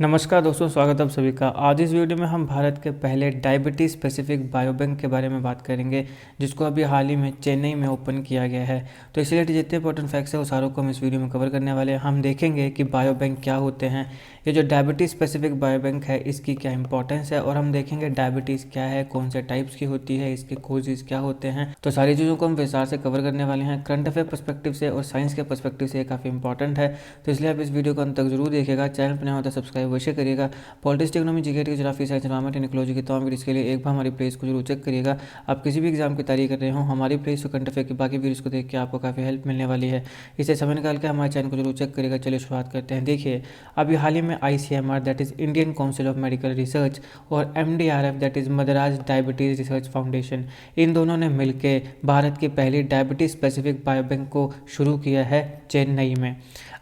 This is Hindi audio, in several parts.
नमस्कार दोस्तों, स्वागत है आप सभी का। आज इस वीडियो में हम भारत के पहले डायबिटीज़ स्पेसिफिक बायोबैंक के बारे में बात करेंगे, जिसको अभी हाल ही में चेन्नई में ओपन किया गया है। तो इसलिए जितने इंपॉर्टेंट फैक्ट्स हैं वो सारों को हम इस वीडियो में कवर करने वाले हैं। हम देखेंगे कि बायोबैंक क्या होते हैं, ये जो डायबिटीज़ स्पेसिफिक बायोबैंक है इसकी क्या इंपॉर्टेंस है, और हम देखेंगे डायबिटीज़ क्या है, कौन से टाइप्स की होती है, इसके कोजेज़ क्या होते हैं। तो सारी चीज़ों को हम विस्तार से कवर करने वाले हैं, करंट अफेयर पर्सपेक्टिव से और साइंस के पर्सपेक्टिव से। ये काफ़ी इंपॉर्टेंट है, तो इसलिए आप इस वीडियो को अंत तक जरूर देखिएगा। चैनल पर नया होता है सब्सक्राइब अवश्य करिएगा। Politics, economy, GK, geography, science, environment and ecology की तमाम वीडियोस के लिए एक बार हमारी प्लेलिस्ट को जरूर चेक करिएगा। आप किसी भी एग्जाम की तैयारी कर रहे हो, हमारी प्लेलिस्ट करंट अफेयर की बाकी वीडियोस को देख के आपको काफ़ी हेल्प मिलने वाली है। इसे समय निकाल के हमारे चैनल को जरूर चेक करिएगा। चलिए शुरुआत करते हैं। देखिए, अभी हाल ही में ICMR that is Indian council of medical research और MDRF that is Madras diabetes research foundation, इन दोनों ने मिलकर भारत की पहली डायबिटीज़ स्पेसिफिक बायोबैंक को शुरू किया है चेन्नई में।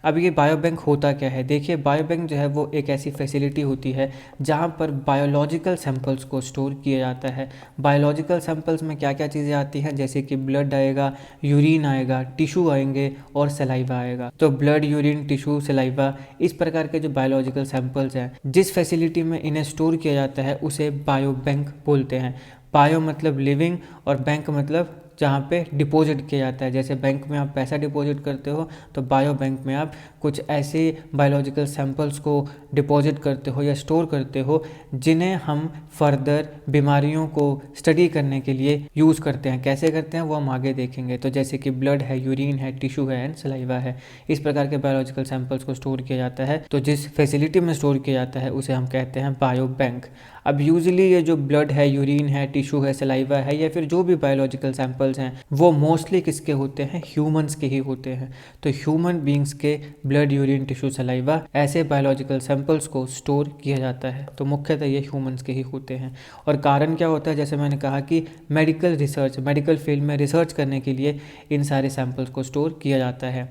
अब ये बायोबैंक होता क्या है? देखिए, बायोबैंक जो है वो एक ऐसी फैसिलिटी होती है जहाँ पर बायोलॉजिकल सैंपल्स को स्टोर किया जाता है। बायोलॉजिकल सैंपल्स में क्या क्या चीज़ें आती हैं, जैसे कि ब्लड आएगा, यूरिन आएगा, टिश्यू आएंगे और सलाइवा आएगा। तो ब्लड, यूरिन, टिश्यू, सलाइवा, इस प्रकार के जो बायोलॉजिकल सैंपल्स हैं, जिस फैसिलिटी में इन्हें स्टोर किया जाता है उसे बायोबैंक बोलते हैं। बायो मतलब लिविंग और बैंक मतलब जहाँ पे डिपॉजिट किया जाता है। जैसे बैंक में आप पैसा डिपॉजिट करते हो, तो बायो बैंक में आप कुछ ऐसे बायोलॉजिकल सैंपल्स को डिपॉजिट करते हो या स्टोर करते हो जिन्हें हम फर्दर बीमारियों को स्टडी करने के लिए यूज़ करते हैं। कैसे करते हैं वो हम आगे देखेंगे। तो जैसे कि ब्लड है, यूरिन है, टिश्यू है एंड सलाइवा है, इस प्रकार के बायोलॉजिकल सैंपल्स को स्टोर किया जाता है। तो जिस फैसिलिटी में स्टोर किया जाता है उसे हम कहते हैं बायो बैंक। अब यूजुअली ये जो ब्लड है, यूरिन है, टिश्यू है, सलाइवा है, या फिर जो भी बायोलॉजिकल सैंपल्स हैं वो मोस्टली किसके होते हैं? ह्यूमंस के ही होते हैं। तो ह्यूमन बींग्स के ब्लड, यूरिन, टिश्यू, सलाइवा, ऐसे बायोलॉजिकल सैंपल्स को स्टोर किया जाता है। तो मुख्यतः ये ह्यूमंस के ही होते हैं। और कारण क्या होता है? जैसे मैंने कहा कि मेडिकल रिसर्च, मेडिकल फील्ड में रिसर्च करने के लिए इन सारे सैंपल्स को स्टोर किया जाता है।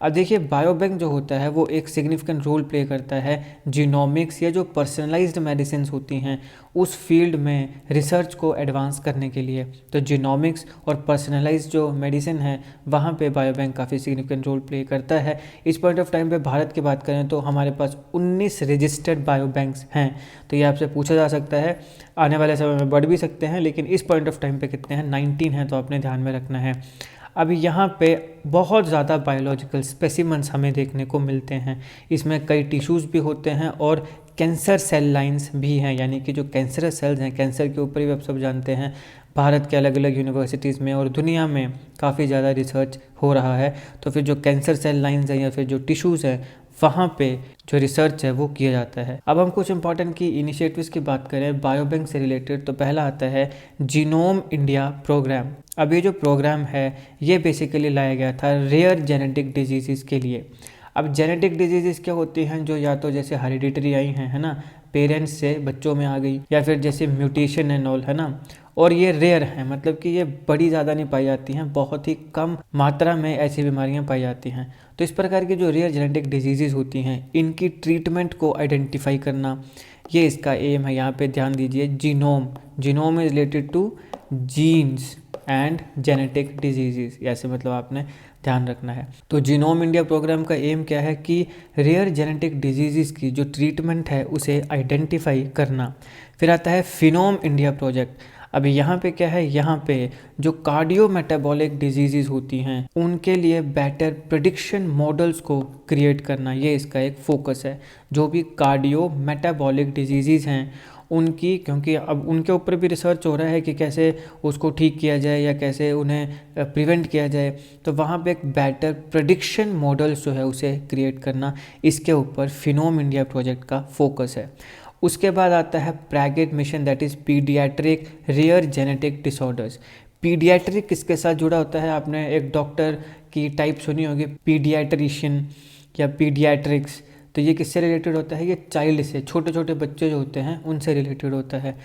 अब देखिए, बायोबैंक जो होता है वो एक सिग्निफिकेंट रोल प्ले करता है जीनोमिक्स या जो पर्सनलाइज्ड मेडिसिन होती हैं उस फील्ड में रिसर्च को एडवांस करने के लिए। तो जीनोमिक्स और पर्सनलाइज्ड जो मेडिसिन है वहाँ पे बायोबैंक काफ़ी सिग्निफिकेंट रोल प्ले करता है। इस पॉइंट ऑफ टाइम पे भारत की बात करें तो हमारे पास 19 रजिस्टर्ड बायोबैंक्स हैं। तो ये आपसे पूछा जा सकता है, आने वाले समय में बढ़ भी सकते हैं, लेकिन इस पॉइंट ऑफ टाइम पे कितने हैं? 19 हैं, तो आपने ध्यान में रखना है। अब यहाँ पे बहुत ज़्यादा बायोलॉजिकल स्पेसिमेंट्स हमें देखने को मिलते हैं। इसमें कई टिश्यूज़ भी होते हैं और कैंसर सेल लाइंस भी हैं, यानी कि जो कैंसरस सेल्स हैं, कैंसर के ऊपर भी आप सब जानते हैं भारत के अलग अलग यूनिवर्सिटीज़ में और दुनिया में काफ़ी ज़्यादा रिसर्च हो रहा है। तो फिर जो कैंसर सेल लाइंस हैं या फिर जो टिश्यूज़ हैं वहाँ पे जो रिसर्च है वो किया जाता है। अब हम कुछ इंपॉर्टेंट की इनिशिएटिव्स की बात करें बायोबैंक से रिलेटेड, तो पहला आता है जीनोम इंडिया प्रोग्राम। अब ये जो प्रोग्राम है ये बेसिकली लाया गया था रेयर जेनेटिक डिजीज़ के लिए। अब जेनेटिक डिजीज़ क्या होती हैं? जो या तो जैसे हेरिडिटरी आई हैं, है ना, पेरेंट्स से बच्चों में आ गई, या फिर जैसे म्यूटेशन एंड ऑल, है ना, और ये रेयर है, मतलब कि ये बड़ी ज़्यादा नहीं पाई जाती हैं, बहुत ही कम मात्रा में ऐसी बीमारियां पाई जाती हैं। तो इस प्रकार की जो रेयर जेनेटिक डिजीज़ होती हैं इनकी ट्रीटमेंट को आइडेंटिफाई करना, ये इसका एम है। यहाँ पे ध्यान दीजिए, genome is related to genes and genetic diseases, ऐसे मतलब आपने ध्यान रखना है। तो जीनोम इंडिया प्रोग्राम का एम क्या है कि रेयर जेनेटिक डिजीज़ की जो ट्रीटमेंट है उसे आइडेंटिफाई करना। फिर आता है फिनोम इंडिया प्रोजेक्ट। अभी यहाँ पे क्या है? यहाँ पे जो कार्डियो मेटाबॉलिक डिजीज़ होती हैं उनके लिए बेटर प्रेडिक्शन मॉडल्स को क्रिएट करना, ये इसका एक फोकस है। जो भी कार्डियो मेटाबॉलिक डिजीज़ हैं उनकी, क्योंकि अब उनके ऊपर भी रिसर्च हो रहा है कि कैसे उसको ठीक किया जाए या कैसे उन्हें प्रिवेंट किया जाए, तो वहाँ पे एक बेटर प्रेडिक्शन मॉडल्स जो है उसे क्रिएट करना, इसके ऊपर फिनोम इंडिया प्रोजेक्ट का फोकस है। उसके बाद आता है प्रैगेट mission that is paediatric rare genetic disorders. Paediatric किसके साथ जुड़ा होता है? आपने एक डॉक्टर की टाइप सुनी होगी, पीडियाट्रिशियन या पीडियाट्रिक्स। तो ये किससे रिलेटेड होता है? ये चाइल्ड से, छोटे छोटे बच्चे जो होते हैं उनसे रिलेटेड होता है।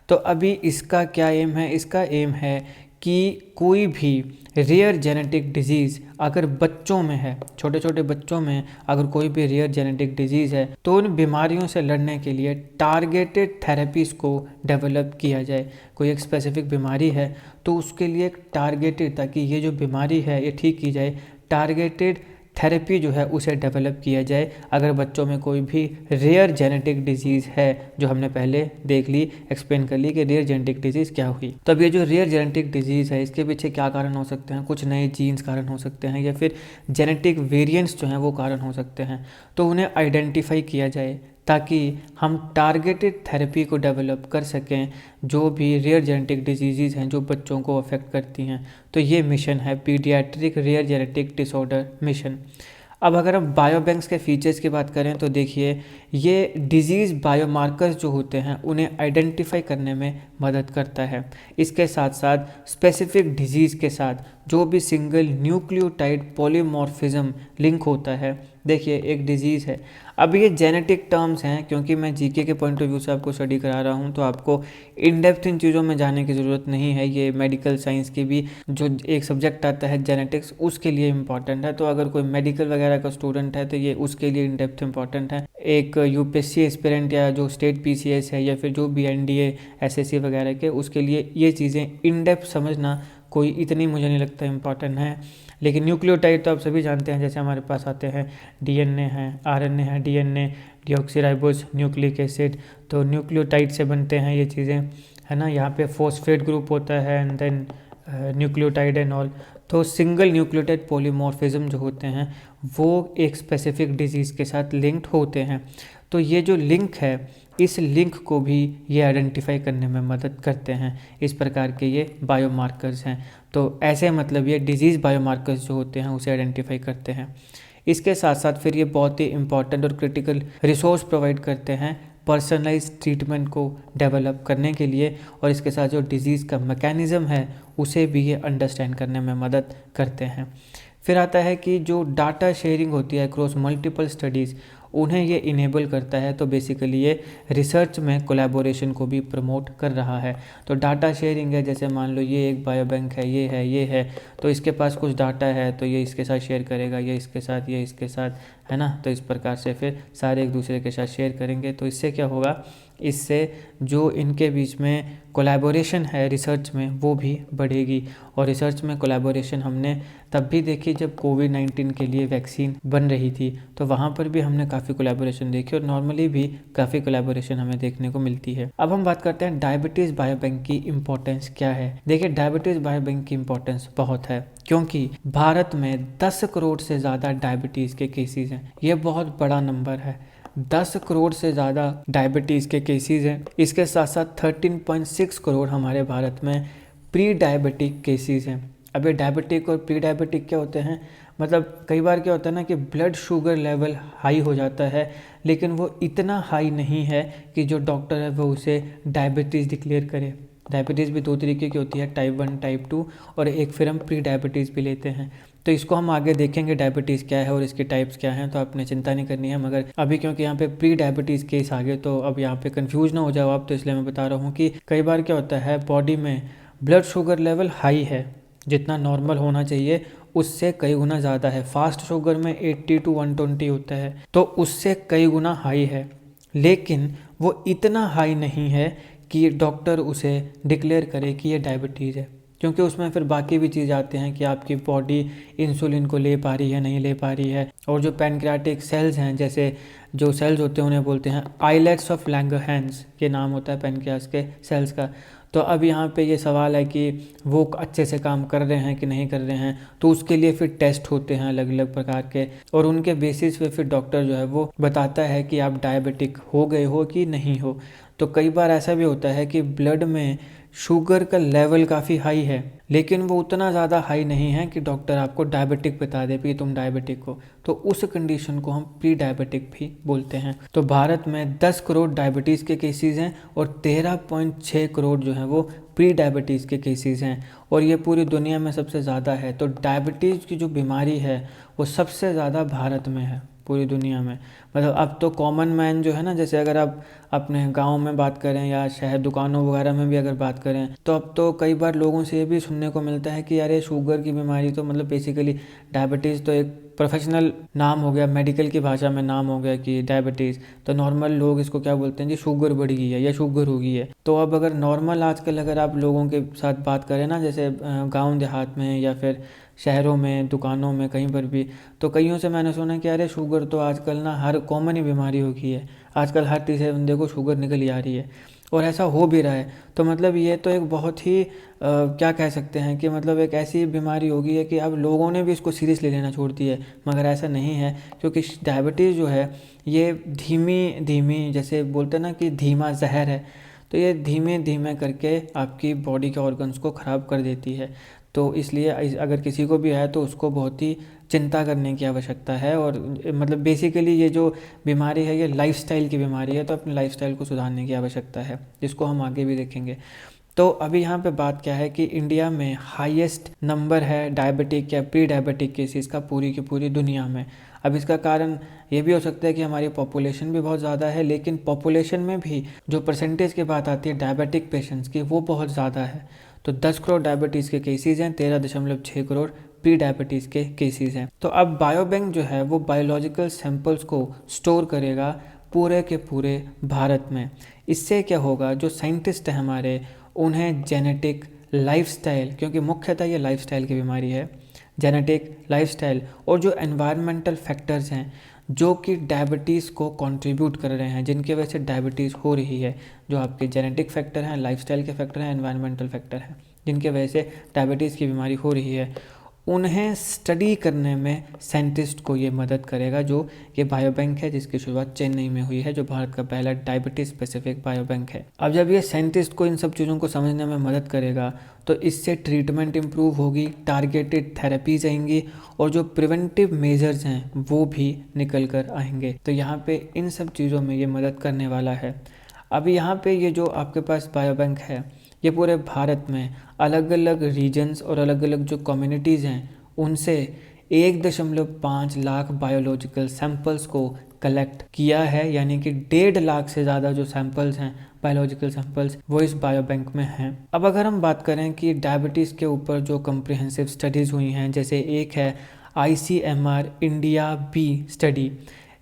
तो अभी इसका क्या एम है? इसका एम है कि कोई भी रेयर जेनेटिक डिजीज़ अगर बच्चों में है, छोटे छोटे बच्चों में अगर कोई भी रेयर जेनेटिक डिजीज़ है, तो उन बीमारियों से लड़ने के लिए टारगेटेड थेरेपीज़ को डेवलप किया जाए। कोई एक स्पेसिफिक बीमारी है तो उसके लिए एक टारगेटेड, ताकि ये जो बीमारी है ये ठीक की जाए, टारगेटेड थेरेपी जो है उसे डेवलप किया जाए अगर बच्चों में कोई भी रेयर जेनेटिक डिजीज़ है, जो हमने पहले देख ली, एक्सप्लेन कर ली कि रेयर जेनेटिक डिजीज़ क्या हुई। तो अब ये जो रेयर जेनेटिक डिजीज़ है इसके पीछे क्या कारण हो सकते हैं, कुछ नए जीन्स कारण हो सकते हैं या फिर जेनेटिक वेरिएंट्स जो हैं वो कारण हो सकते हैं। तो उन्हें आइडेंटिफाई किया जाए ताकि हम टारगेटेड थेरेपी को डेवलप कर सकें जो भी रेयर जेनेटिक डिजीज़ हैं जो बच्चों को अफेक्ट करती हैं। तो ये मिशन है paediatric rare genetic disorder mission. अब अगर हम बायोबैंक्स के फीचर्स की बात करें तो देखिए, ये डिजीज़ बायोमार्कर्स जो होते हैं उन्हें आइडेंटिफाई करने में मदद करता है। इसके साथ साथ स्पेसिफिक डिजीज़ के साथ जो भी सिंगल न्यूक्लियोटाइड पॉलीमॉर्फिज्म लिंक होता है, देखिए एक डिजीज़ है। अब ये जेनेटिक टर्म्स हैं, क्योंकि मैं जीके के पॉइंट ऑफ व्यू से आपको स्टडी करा रहा हूँ तो आपको इन डेप्थ इन चीज़ों में जाने की ज़रूरत नहीं है। ये मेडिकल साइंस की भी जो एक सब्जेक्ट आता है जेनेटिक्स, उसके लिए इम्पॉर्टेंट है। तो अगर कोई मेडिकल वगैरह का स्टूडेंट है तो ये उसके लिए इन डेप्थ इम्पॉर्टेंट है। एक यूपीएससी एस्पिरेंट या जो स्टेट पीसीएस है या फिर जो भी एनडीए एसएससी वगैरह के, उसके लिए ये चीज़ें इन डेप्थ समझना कोई इतनी मुझे नहीं लगता इम्पॉर्टेंट है। लेकिन न्यूक्लियोटाइड तो आप सभी जानते हैं, जैसे हमारे पास आते हैं डीएनए है, आरएनए है, डीएनए डीऑक्सीराइबोस न्यूक्लिक एसिड, तो न्यूक्लियोटाइड से बनते हैं ये चीज़ें, है ना। यहाँ पे फॉस्फेट ग्रुप होता है and then nucleotide and all. तो सिंगल न्यूक्लियोटाइड पॉलीमॉर्फिज्म जो होते हैं वो एक स्पेसिफिक डिजीज़ के साथ लिंक्ड होते हैं। तो ये जो लिंक है, इस लिंक को भी ये आइडेंटिफाई करने में मदद करते हैं। इस प्रकार के ये बायोमार्कर्स हैं। तो ऐसे मतलब ये डिजीज़ बायोमार्कर्स जो होते हैं उसे आइडेंटिफाई करते हैं। इसके साथ साथ फिर ये बहुत ही इंपॉर्टेंट और क्रिटिकल रिसोर्स प्रोवाइड करते हैं पर्सनलाइज ट्रीटमेंट को डेवलप करने के लिए, और इसके साथ जो डिज़ीज़ का मैकेनिज़्म है उसे भी ये अंडरस्टैंड करने में मदद करते हैं। फिर आता है कि जो डाटा शेयरिंग होती है क्रॉस मल्टीपल स्टडीज़, उन्हें ये इनेबल करता है। तो बेसिकली ये रिसर्च में कोलैबोरेशन को भी प्रमोट कर रहा है। तो डाटा शेयरिंग है, जैसे मान लो ये एक बायोबैंक है, ये है, तो इसके पास कुछ डाटा है तो ये इसके साथ शेयर करेगा, ये इसके साथ, ये इसके साथ, है ना। तो इस प्रकार से फिर सारे एक दूसरे के साथ शेयर करेंगे। तो इससे क्या होगा, इससे जो इनके बीच में कोलैबोरेशन है रिसर्च में वो भी बढ़ेगी। और रिसर्च में कोलैबोरेशन हमने तब भी देखी जब कोविड-19 के लिए वैक्सीन बन रही थी, तो वहाँ पर भी हमने काफ़ी कोलैबोरेशन देखी और नॉर्मली भी काफ़ी कोलैबोरेशन हमें देखने को मिलती है। अब हम बात करते हैं डायबिटीज़ बायोबैंक की इम्पोर्टेंस क्या है। देखिए, डायबिटीज़ बायोबैंक की इम्पोर्टेंस बहुत है, क्योंकि भारत में 10 करोड़ से ज़्यादा डायबिटीज़ के केसेस हैं। ये बहुत बड़ा नंबर है, 10 करोड़ से ज़्यादा डायबिटीज़ के केसेस हैं। इसके साथ साथ 13.6 करोड़ हमारे भारत में प्री डायबिटिक केसेस हैं। अब ये डायबिटिक और प्री डायबिटिक क्या होते हैं, मतलब कई बार क्या होता है ना कि ब्लड शुगर लेवल हाई हो जाता है, लेकिन वो इतना हाई नहीं है कि जो डॉक्टर है वो उसे डायबिटीज़ डिक्लेयर करे। डायबिटीज़ भी दो तरीके की होती है, टाइप 1 टाइप 2, और एक फिर हम प्री डायबिटीज़ भी लेते हैं। तो इसको हम आगे देखेंगे डायबिटीज़ क्या है और इसके टाइप्स क्या हैं, तो आपने चिंता नहीं करनी है। मगर अभी क्योंकि यहाँ पे प्री डायबिटीज़ केस आ गए तो अब यहाँ पे कंफ्यूज ना हो जाओ आप, तो इसलिए मैं बता रहा हूँ कि कई बार क्या होता है, बॉडी में ब्लड शुगर लेवल हाई है, जितना नॉर्मल होना चाहिए उससे कई गुना ज़्यादा है। फास्ट शुगर में 80 to 120 होता है, तो उससे कई गुना हाई है, लेकिन वो इतना हाई नहीं है कि डॉक्टर उसे डिक्लेयर करे कि ये डायबिटीज़ है, क्योंकि उसमें फिर बाकी भी चीज़ आते हैं कि आपकी बॉडी इंसुलिन को ले पा रही है, नहीं ले पा रही है। और जो पैनक्रियाटिक सेल्स हैं, जैसे जो सेल्स होते हैं उन्हें बोलते हैं आइलेट्स ऑफ लैंगरहैंस, ये नाम होता है पैनक्रियास के सेल्स का। तो अब यहाँ पे ये सवाल है कि वो अच्छे से काम कर रहे हैं कि नहीं कर रहे हैं, तो उसके लिए फिर टेस्ट होते हैं अलग अलग प्रकार के, और उनके बेसिस पे फिर डॉक्टर जो है वो बताता है कि आप डायबिटिक हो गए हो कि नहीं हो। तो कई बार ऐसा भी होता है कि ब्लड में शुगर का लेवल काफ़ी हाई है, लेकिन वो उतना ज़्यादा हाई नहीं है कि डॉक्टर आपको डायबिटिक बता दे कि तुम डायबिटिक हो, तो उस कंडीशन को हम प्री डायबिटिक भी बोलते हैं। तो भारत में 10 करोड़ डायबिटीज़ के केसेस हैं और 13.6 करोड़ जो हैं वो प्री डायबिटीज़ के केसेस हैं, और ये पूरी दुनिया में सबसे ज़्यादा है। तो डायबिटीज़ की जो बीमारी है वो सबसे ज़्यादा भारत में है पूरी दुनिया में। मतलब अब तो कॉमन मैन जो है ना, जैसे अगर आप अपने गांव में बात करें या शहर दुकानों वगैरह में भी अगर बात करें, तो अब तो कई बार लोगों से ये भी सुनने को मिलता है कि यार ये शुगर की बीमारी, तो मतलब बेसिकली डायबिटीज़ तो एक प्रोफेशनल नाम हो गया, मेडिकल की भाषा में नाम हो गया कि डायबिटीज़। तो नॉर्मल लोग इसको क्या बोलते हैं जी, शुगर बढ़ गई है या शुगर हो गई है। तो अब अगर नॉर्मल आजकल अगर आप लोगों के साथ बात करें ना, जैसे गाँव देहात में या फिर शहरों में, दुकानों में, कहीं पर भी। तो कईयों से मैंने सुना कि अरे शुगर तो आजकल ना हर कॉमन ही बीमारी हो गई है, आजकल हर तीसरे बंदे को शुगर निकल ही आ रही है, और ऐसा हो भी रहा है। तो मतलब ये तो एक बहुत ही क्या कह सकते हैं कि मतलब एक ऐसी बीमारी हो गई है कि अब लोगों ने भी इसको सीरियसली लेना छोड़ दिया है। मगर ऐसा नहीं है, क्योंकि डायबिटीज़ जो है ये धीमी धीमी, जैसे बोलते हैं ना कि धीमा जहर है, तो ये धीमे धीमे करके आपकी बॉडी के ऑर्गन्स को ख़राब कर देती है। तो इसलिए अगर किसी को भी है तो उसको बहुत ही चिंता करने की आवश्यकता है। और मतलब बेसिकली ये जो बीमारी है ये लाइफस्टाइल की बीमारी है, तो अपने लाइफस्टाइल को सुधारने की आवश्यकता है, जिसको हम आगे भी देखेंगे। तो अभी यहाँ पे बात क्या है कि इंडिया में हाईएस्ट नंबर है डायबिटिक या प्री डायबिटिक केसेस का पूरी की पूरी दुनिया में। अब इसका कारण ये भी हो सकता है कि हमारी पॉपुलेशन भी बहुत ज़्यादा है, लेकिन पॉपुलेशन में भी जो परसेंटेज की बात आती है डायबिटिक पेशेंट्स की, वो बहुत ज़्यादा है। तो 10 करोड़ डायबिटीज़ के केसेस हैं, 13.6 करोड़ प्री डायबिटीज़ के केसेस हैं। तो अब बायोबैंक जो है वो बायोलॉजिकल सैंपल्स को स्टोर करेगा पूरे के पूरे भारत में। इससे क्या होगा, जो साइंटिस्ट हैं हमारे, उन्हें जेनेटिक, लाइफस्टाइल, क्योंकि मुख्यतः ये लाइफस्टाइल की बीमारी है, जेनेटिक, लाइफस्टाइल और जो एनवायरमेंटल फैक्टर्स हैं जो कि डायबिटीज़ को कंट्रीब्यूट कर रहे हैं, जिनकी वजह से डायबिटीज़ हो रही है, जो आपके जेनेटिक फैक्टर हैं, लाइफस्टाइल के फैक्टर हैं, एनवायरमेंटल फैक्टर हैं, जिनकी वजह से डायबिटीज़ की बीमारी हो रही है, उन्हें स्टडी करने में साइंटिस्ट को ये मदद करेगा। जो ये बायोबैंक है जिसकी शुरुआत चेन्नई में हुई है, जो भारत का पहला डायबिटीज़ स्पेसिफिक बायोबैंक है। अब जब ये साइंटिस्ट को इन सब चीज़ों को समझने में मदद करेगा तो इससे ट्रीटमेंट इम्प्रूव होगी, टारगेटेड थेरेपीज आएंगी और जो प्रिवेंटिव मेजर्स हैं वो भी निकल कर आएंगे। तो यहाँ पे इन सब चीज़ों में ये मदद करने वाला है। अब यहाँ पे ये जो आपके पास बायोबैंक है ये पूरे भारत में अलग अलग रीजन्स और अलग अलग जो कम्युनिटीज़ हैं उनसे 1.5 लाख बायोलॉजिकल सैंपल्स को कलेक्ट किया है, यानी कि 1.5 लाख से ज़्यादा जो सैंपल्स हैं बायोलॉजिकल सैंपल्स वो इस बायोबैंक में हैं। अब अगर हम बात करें कि डायबिटीज़ के ऊपर जो कम्प्रिहेंसिव स्टडीज़ हुई हैं, जैसे एक है ICMR इंडिया बी स्टडी,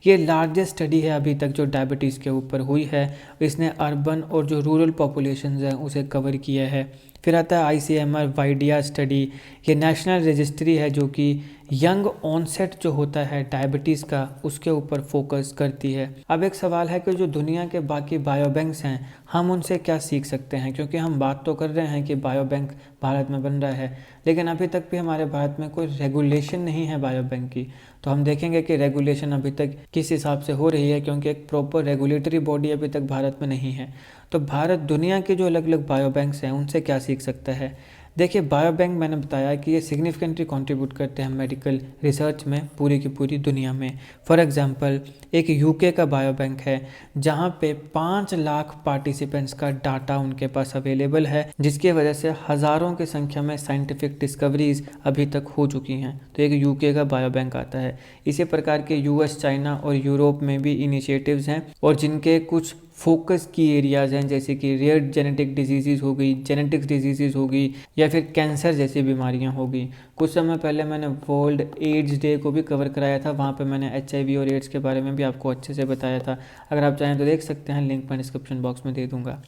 ये लार्जेस्ट स्टडी है अभी तक जो डायबिटीज़ के ऊपर हुई है। इसने अर्बन और जो रूरल पॉपुलेशंस हैं उसे कवर किया है। फिर आता है ICMR वाइडिया स्टडी, ये नेशनल रजिस्ट्री है जो कि यंग ऑनसेट जो होता है डायबिटीज़ का उसके ऊपर फोकस करती है। अब एक सवाल है कि जो दुनिया के बाकी बायोबैंक्स हैं हम उनसे क्या सीख सकते हैं, क्योंकि हम बात तो कर रहे हैं कि बायोबैंक भारत में बन रहा है, लेकिन अभी तक भी हमारे भारत में कोई रेगुलेशन नहीं है बायोबैंक की। तो हम देखेंगे कि रेगुलेशन अभी तक किस हिसाब से हो रही है, क्योंकि एक प्रॉपर रेगुलेटरी बॉडी अभी तक भारत में नहीं है। तो भारत दुनिया के जो अलग अलग बायोबैंक्स हैं उनसे क्या सीख सकता है। देखिए, बायोबैंक मैंने बताया कि ये सिग्निफिकेंटली कंट्रीब्यूट करते हैं मेडिकल रिसर्च में पूरी की पूरी दुनिया में। फॉर एग्जांपल एक यूके का बायोबैंक है जहाँ पे 5 लाख पार्टिसिपेंट्स का डाटा उनके पास अवेलेबल है, जिसकी वजह से हज़ारों की संख्या में साइंटिफिक डिस्कवरीज अभी तक हो चुकी हैं। तो एक यूके का बायोबैंक आता है। इसी प्रकार के US, चाइना और यूरोप में भी इनिशिएटिव्स हैं और जिनके कुछ फोकस की एरियाज़ हैं, जैसे कि रेयर जेनेटिक डिजीज़ हो गई, जेनेटिक्स डिजीज़ हो गई, या फिर कैंसर जैसी बीमारियां हो गई। कुछ समय पहले मैंने वर्ल्ड एड्स डे को भी कवर कराया था, वहाँ पे मैंने HIV और एड्स के बारे में भी आपको अच्छे से बताया था। अगर आप चाहें तो देख सकते हैं, लिंक मैं डिस्क्रिप्शन बॉक्स में दे दूँगा।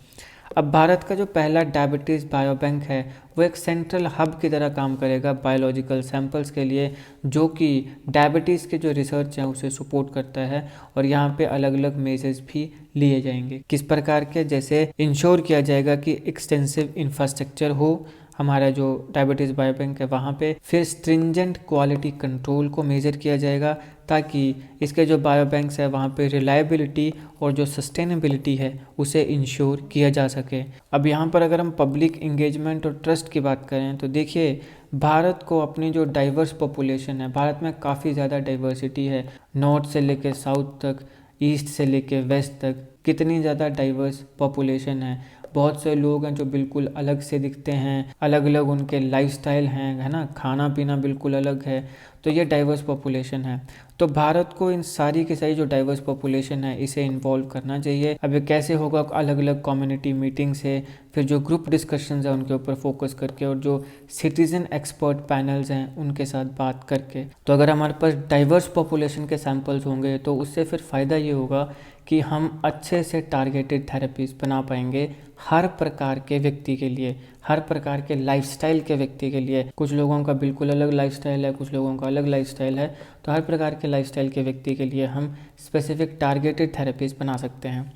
अब भारत का जो पहला डायबिटीज़ बायोबैंक है वो एक सेंट्रल हब की तरह काम करेगा बायोलॉजिकल सैंपल्स के लिए, जो कि डायबिटीज़ के जो रिसर्च है उसे सपोर्ट करता है। और यहाँ पे अलग अलग मेजर्स भी लिए जाएंगे। किस प्रकार के, जैसे इंश्योर किया जाएगा कि एक्सटेंसिव इंफ्रास्ट्रक्चर हो हमारा जो डायबिटीज़ बायोबैंक है वहाँ पे। फिर स्ट्रिंजेंट क्वालिटी कंट्रोल को मेजर किया जाएगा ताकि इसके जो बायोबैंक्स है वहाँ पे रिलायबिलिटी और जो सस्टेनेबिलिटी है उसे इंश्योर किया जा सके। अब यहाँ पर अगर हम पब्लिक इंगेजमेंट और ट्रस्ट की बात करें तो देखिए, भारत को अपनी जो डाइवर्स पॉपुलेशन है, भारत में काफ़ी ज़्यादा डाइवर्सिटी है, नॉर्थ से लेकर साउथ तक, ईस्ट से लेकर वेस्ट तक, कितनी ज़्यादा डाइवर्स पॉपुलेशन है। बहुत से लोग हैं जो बिल्कुल अलग से दिखते हैं, अलग अलग उनके लाइफस्टाइल हैं, है ना, खाना पीना बिल्कुल अलग है। तो ये डाइवर्स पॉपुलेशन है। तो भारत को इन सारी की सारी जो डाइवर्स पॉपुलेशन है इसे इन्वॉल्व करना चाहिए। अब ये कैसे होगा, अलग अलग कम्युनिटी मीटिंग से, फिर जो ग्रुप डिस्कशंस हैं उनके ऊपर फोकस करके, और जो सिटीजन एक्सपर्ट पैनल्स हैं उनके साथ बात करके। तो अगर हमारे पास डाइवर्स पॉपुलेशन के सैंपल्स होंगे तो उससे फिर फ़ायदा ये होगा कि हम अच्छे से टारगेटेड थेरेपीज बना पाएंगे हर प्रकार के व्यक्ति के लिए, हर प्रकार के लाइफस्टाइल के व्यक्ति के लिए। कुछ लोगों का बिल्कुल अलग लाइफस्टाइल है, कुछ लोगों का अलग लाइफस्टाइल है, तो हर प्रकार के लाइफस्टाइल के व्यक्ति के लिए हम स्पेसिफिक टारगेटेड थेरेपीज बना सकते हैं।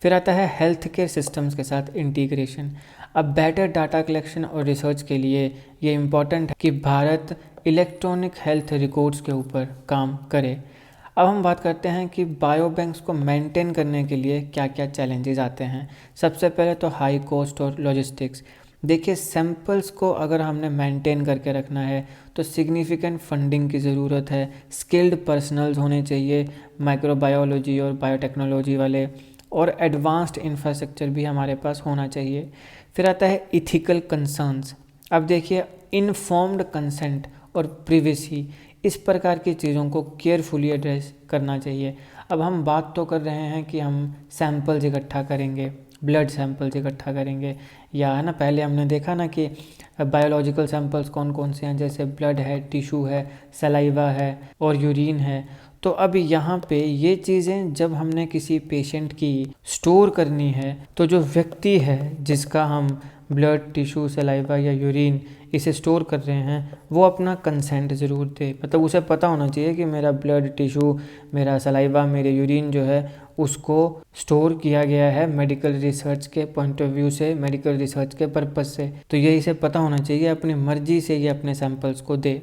फिर आता है हेल्थ केयर सिस्टम्स के साथ इंटीग्रेशन। अब बेटर डाटा कलेक्शन और रिसर्च के लिए ये इम्पॉर्टेंट है कि भारत इलेक्ट्रॉनिक हेल्थ रिकॉर्ड्स के ऊपर काम करे। अब हम बात करते हैं कि बायोबैंक्स को मेंटेन करने के लिए क्या क्या चैलेंजेस आते हैं। सबसे पहले तो हाई कॉस्ट और लॉजिस्टिक्स। देखिए, सैंपल्स को अगर हमने मेंटेन करके रखना है तो सिग्निफिकेंट फंडिंग की ज़रूरत है, स्किल्ड पर्सनल्स होने चाहिए, माइक्रोबायोलॉजी और बायोटेक्नोलॉजी वाले, और एडवांस्ड इंफ्रास्ट्रक्चर भी हमारे पास होना चाहिए। फिर आता है इथिकल कंसर्न्स। अब देखिए, इनफॉर्म्ड कंसेंट और प्रिवेसी, इस प्रकार की चीज़ों को केयरफुली एड्रेस करना चाहिए। अब हम बात तो कर रहे हैं कि हम सैंपल्स इकट्ठा करेंगे, ब्लड सैंपल्स इकट्ठा करेंगे, या है ना, पहले हमने देखा ना कि बायोलॉजिकल सैंपल्स कौन कौन से हैं, जैसे ब्लड है, टिश्यू है, सलाइवा है और यूरिन है। तो अब यहाँ पे ये चीज़ें जब हमने किसी पेशेंट की स्टोर करनी है, तो जो व्यक्ति है जिसका हम ब्लड, टिश्यू, सलाइवा या यूरिन इसे स्टोर कर रहे हैं, वो अपना कंसेंट ज़रूर दे। मतलब उसे पता होना चाहिए कि मेरा ब्लड, टिश्यू, मेरा सलाइवा, मेरे यूरिन जो है उसको स्टोर किया गया है मेडिकल रिसर्च के पॉइंट ऑफ व्यू से, मेडिकल रिसर्च के पर्पज़ से। तो ये इसे पता होना चाहिए, अपनी मर्जी से ये अपने सैंपल्स को दे।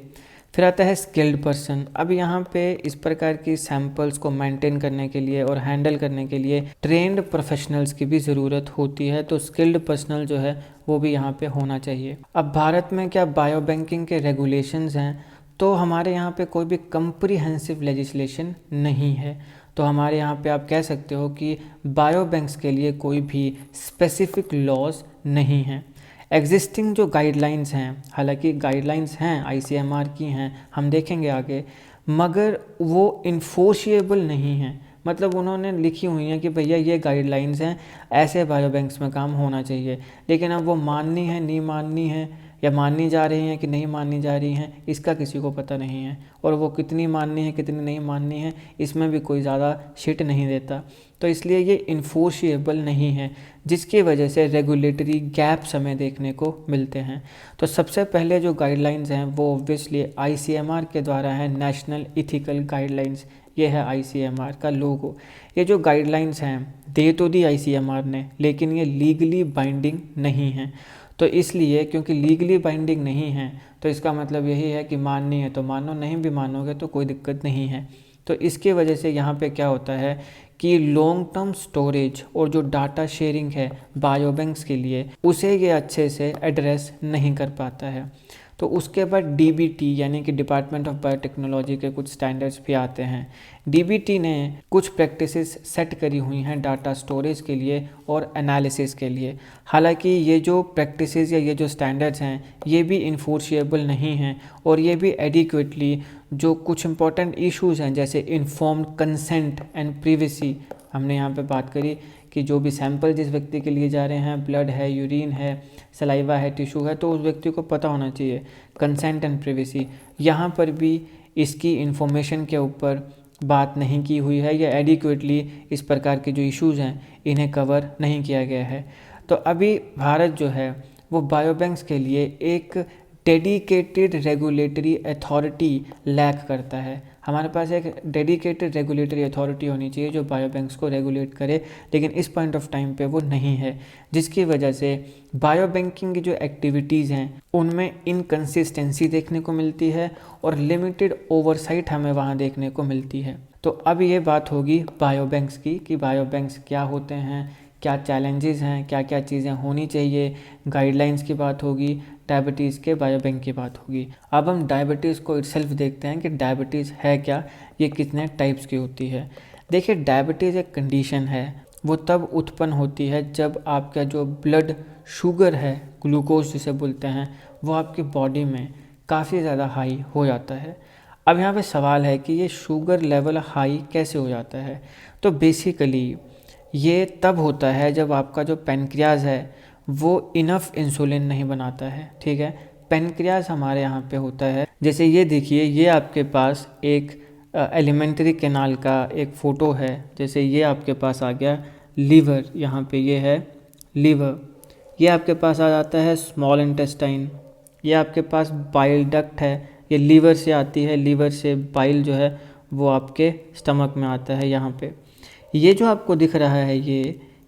फिर आता है स्किल्ड पर्सन। अब यहाँ पे इस प्रकार की सैंपल्स को मेंटेन करने के लिए और हैंडल करने के लिए ट्रेंड प्रोफेशनल्स की भी ज़रूरत होती है, तो स्किल्ड पर्सनल जो है वो भी यहाँ पे होना चाहिए। अब भारत में क्या बायो बैंकिंग के रेगुलेशंस हैं, तो हमारे यहाँ पे कोई भी कम्प्रीहेंसिव लेजिस्लेशन नहीं है। तो हमारे यहाँ पे आप कह सकते हो कि बायो बैंक्स के लिए कोई भी स्पेसिफिक लॉज नहीं है। एग्जिस्टिंग जो गाइडलाइंस हैं, हालांकि गाइडलाइंस हैं, आईसीएमआर की हैं, हम देखेंगे आगे, मगर वो इन्फोर्सिएबल नहीं हैं। मतलब उन्होंने लिखी हुई हैं कि भैया ये गाइडलाइंस हैं, ऐसे बायो बैंक्स में काम होना चाहिए, लेकिन अब वो माननी है, नहीं माननी है, या माननी जा रही हैं कि नहीं माननी जा रही हैं, इसका किसी को पता नहीं है। और वो कितनी माननी है, कितनी नहीं माननी है, इसमें भी कोई ज़्यादा शिट नहीं देता। तो इसलिए ये इन्फोर्सिएबल नहीं है, जिसकी वजह से रेगुलेटरी गैप्स हमें देखने को मिलते हैं। तो सबसे पहले जो गाइडलाइंस हैं वो ऑब्वियसली आईसीएमआर के द्वारा है, नेशनल इथिकल गाइडलाइंस। ये है आईसीएमआर का लोगो। ये जो गाइडलाइंस हैं दे तो दी आईसीएमआर ने, लेकिन ये लीगली बाइंडिंग नहीं है। तो इसलिए क्योंकि लीगली बाइंडिंग नहीं है, तो इसका मतलब यही है कि माननी है तो मानो, नहीं भी मानोगे तो कोई दिक्कत नहीं है। तो इसके वजह से यहाँ पे क्या होता है कि लॉन्ग टर्म स्टोरेज और जो डाटा शेयरिंग है बायोबैंक्स के लिए, उसे ये अच्छे से एड्रेस नहीं कर पाता है। तो उसके बाद डीबीटी यानी कि डिपार्टमेंट ऑफ बायोटेक्नोलॉजी के कुछ स्टैंडर्ड्स भी आते हैं। डीबीटी ने कुछ प्रैक्टिसेस सेट करी हुई हैं डाटा स्टोरेज के लिए और एनालिसिस के लिए। हालांकि ये जो प्रैक्टिसेस या ये जो स्टैंडर्ड्स हैं ये भी इन्फोर्सिएबल नहीं हैं, और ये भी एडिक्वेटली जो कुछ इंपॉर्टेंट इश्यूज़ हैं जैसे इन्फॉर्म्ड कंसेंट एंड प्रिवेसी, हमने यहाँ पे बात करी कि जो भी सैंपल जिस व्यक्ति के लिए जा रहे हैं, ब्लड है, यूरिन है, सलाइवा है, टिश्यू है, तो उस व्यक्ति को पता होना चाहिए कंसेंट एंड प्रिवेसी। यहाँ पर भी इसकी इन्फॉर्मेशन के ऊपर बात नहीं की हुई है, या एडिक्वेटली इस प्रकार के जो इश्यूज़ हैं इन्हें कवर नहीं किया गया है। तो अभी भारत जो है वो बायोबैंक्स के लिए एक डेडिकेटेड रेगुलेटरी अथॉरिटी लैक करता है। हमारे पास एक डेडिकेटेड रेगुलेटरी अथॉरिटी होनी चाहिए जो बायोबैंक्स को रेगुलेट करे, लेकिन इस पॉइंट ऑफ टाइम पे वो नहीं है, जिसकी वजह से बायोबैंकिंग की जो एक्टिविटीज़ हैं उनमें इनकंसिस्टेंसी देखने को मिलती है और लिमिटेड ओवरसाइट हमें वहाँ देखने को मिलती है। तो अब ये बात होगी बायोबैंक्स की कि बायोबैंक्स क्या होते हैं, क्या चैलेंजेस हैं, क्या क्या चीज़ें होनी चाहिए, गाइडलाइंस की बात होगी, डायबिटीज़ के बायोबैंक की बात होगी। अब हम डायबिटीज़ को इटसेल्फ देखते हैं कि डायबिटीज़ है क्या, ये कितने टाइप्स की होती है। देखिए, डायबिटीज़ एक कंडीशन है, वो तब उत्पन्न होती है जब आपका जो ब्लड शुगर है, ग्लूकोज जिसे बोलते हैं, वो आपकी बॉडी में काफ़ी ज़्यादा हाई हो जाता है। अब यहाँ पे सवाल है कि ये शुगर लेवल हाई कैसे हो जाता है। तो बेसिकली ये तब होता है जब आपका जो पैनक्रियाज है वो इनफ इंसुलिन नहीं बनाता है। ठीक है, पैनक्रियाज हमारे यहाँ पे होता है, जैसे ये देखिए, ये आपके पास एक एलिमेंट्री कैनाल का एक फ़ोटो है। जैसे ये आपके पास आ गया लीवर, यहाँ पे ये है लीवर, ये आपके पास आ जाता है स्मॉल इंटेस्टाइन, ये आपके पास बाइल डक्ट है, ये लीवर से आती है, लीवर से बाइल जो है वो आपके स्टमक में आता है यहाँ पे। ये जो आपको दिख रहा है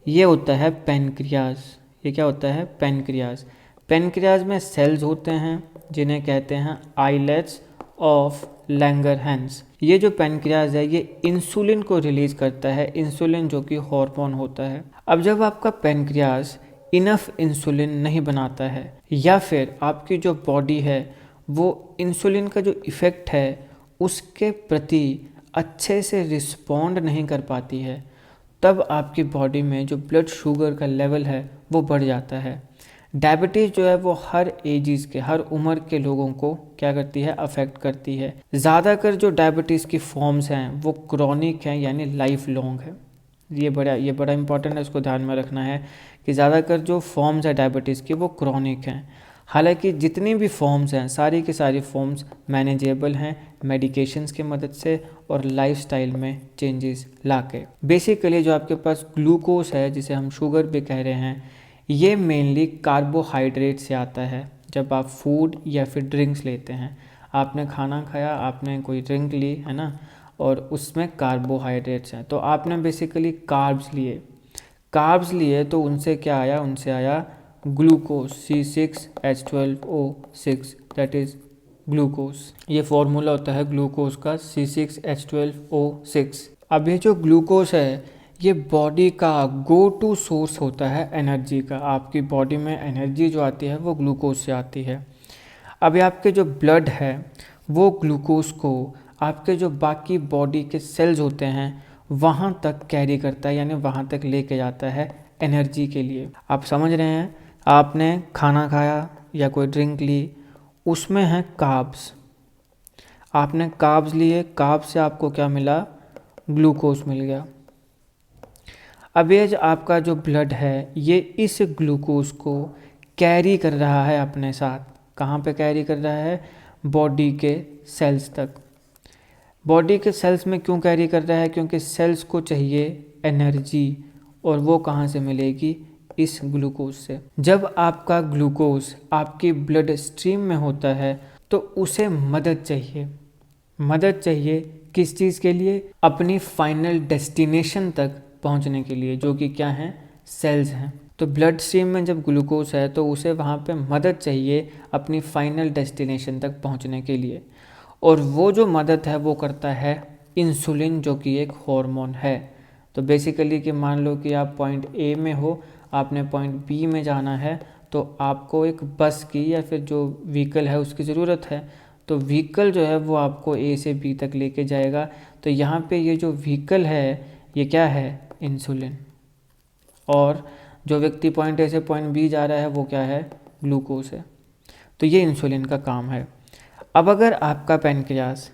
ये होता है पैनक्रियाज। ये क्या होता है? पैनक्रियाज। पैनक्रियाज में सेल्स होते हैं जिन्हें कहते हैं आइलेट्स ऑफ लैंगरहैंस। ये जो पैनक्रियाज है ये इंसुलिन को रिलीज करता है, इंसुलिन जो कि हार्मोन होता है। अब जब आपका पैनक्रियाज इनफ इंसुलिन नहीं बनाता है या फिर आपकी जो बॉडी है वो इंसुलिन का जो इफ़ेक्ट है उसके प्रति अच्छे से रिस्पॉन्ड नहीं कर पाती है, तब आपकी बॉडी में जो ब्लड शुगर का लेवल है वो बढ़ जाता है। डायबिटीज़ जो है वो हर एजेस के, हर उम्र के लोगों को क्या करती है? अफेक्ट करती है। ज़्यादातर जो डायबिटीज़ की फॉर्म्स हैं वो क्रॉनिक हैं, यानी लाइफ लॉन्ग है। ये बड़ा इंपॉर्टेंट है, इसको ध्यान में रखना है कि ज़्यादातर जो फॉर्म्स है डायबिटीज़ की वो क्रॉनिक हैं। हालांकि जितनी भी फॉर्म्स हैं सारी की सारी फॉर्म्स मैनेजेबल हैं मेडिकेशंस की मदद से और लाइफस्टाइल में चेंजेस लाके। बेसिकली जो आपके पास ग्लूकोज है, जिसे हम शुगर भी कह रहे हैं, ये मेनली कार्बोहाइड्रेट से आता है। जब आप फूड या फिर ड्रिंक्स लेते हैं, आपने खाना खाया, आपने कोई ड्रिंक ली है ना, और उसमें कार्बोहाइड्रेट्स हैं, तो आपने बेसिकली कार्ब्स लिए तो उनसे क्या आया? उनसे आया glucose, C6H12O6, that is glucose. ये फॉर्मूला होता है ग्लूकोज का, C6H12O6। अब ये जो ग्लूकोज है ये बॉडी का गो टू सोर्स होता है एनर्जी का। आपकी बॉडी में एनर्जी जो आती है वो ग्लूकोज से आती है। अब ये आपके जो ब्लड है वो ग्लूकोज को आपके जो बाकी बॉडी के सेल्स होते हैं वहाँ तक कैरी करता है, यानी वहाँ तक लेके जाता है एनर्जी के लिए। आप समझ रहे हैं? आपने खाना खाया या कोई ड्रिंक ली, उसमें है कार्ब्स, आपने कार्ब्स लिए, कार्ब्स से आपको क्या मिला? ग्लूकोज मिल गया। अब ये जो आपका जो ब्लड है ये इस ग्लूकोज को कैरी कर रहा है अपने साथ। कहाँ पे कैरी कर रहा है? बॉडी के सेल्स तक। बॉडी के सेल्स में क्यों कैरी कर रहा है? क्योंकि सेल्स को चाहिए एनर्जी, और वो कहाँ से मिलेगी? इस ग्लूकोज से। जब आपका ग्लूकोज आपकी ब्लड स्ट्रीम में होता है तो उसे मदद चाहिए किस चीज़ के लिए? अपनी फाइनल डेस्टिनेशन तक पहुंचने के लिए, जो कि क्या है? सेल्स हैं। तो ब्लड स्ट्रीम में जब ग्लूकोज है तो उसे वहाँ पे मदद चाहिए अपनी फाइनल डेस्टिनेशन तक पहुंचने के लिए, और वो जो मदद है वो करता है इंसुलिन, जो कि एक हार्मोन है। तो बेसिकली कि मान लो कि आप पॉइंट ए में हो, आपने पॉइंट बी में जाना है, तो आपको एक बस की या फिर जो व्हीकल है उसकी ज़रूरत है। तो व्हीकल जो है वो आपको ए से बी तक लेके जाएगा। तो यहाँ पे ये जो व्हीकल है ये क्या है? इंसुलिन। और जो व्यक्ति पॉइंट ए से पॉइंट बी जा रहा है वो क्या है? ग्लूकोज है। तो ये इंसुलिन का काम है। अब अगर आपका पैनक्रियाज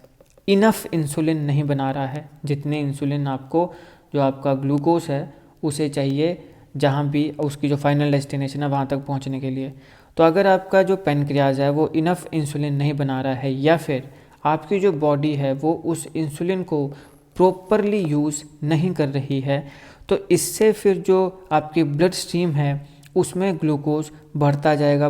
इनफ इंसुलिन नहीं बना रहा है, जितने इंसुलिन आपको, जो आपका ग्लूकोज है उसे चाहिए जहाँ भी उसकी जो फाइनल डेस्टिनेशन है वहाँ तक पहुँचने के लिए, तो अगर आपका जो पैनक्रियाज है वो इनफ इंसुलिन नहीं बना रहा है या फिर आपकी जो बॉडी है वो उस इंसुलिन को प्रॉपरली यूज़ नहीं कर रही है, तो इससे फिर जो आपकी ब्लड स्ट्रीम है उसमें ग्लूकोज बढ़ता जाएगा,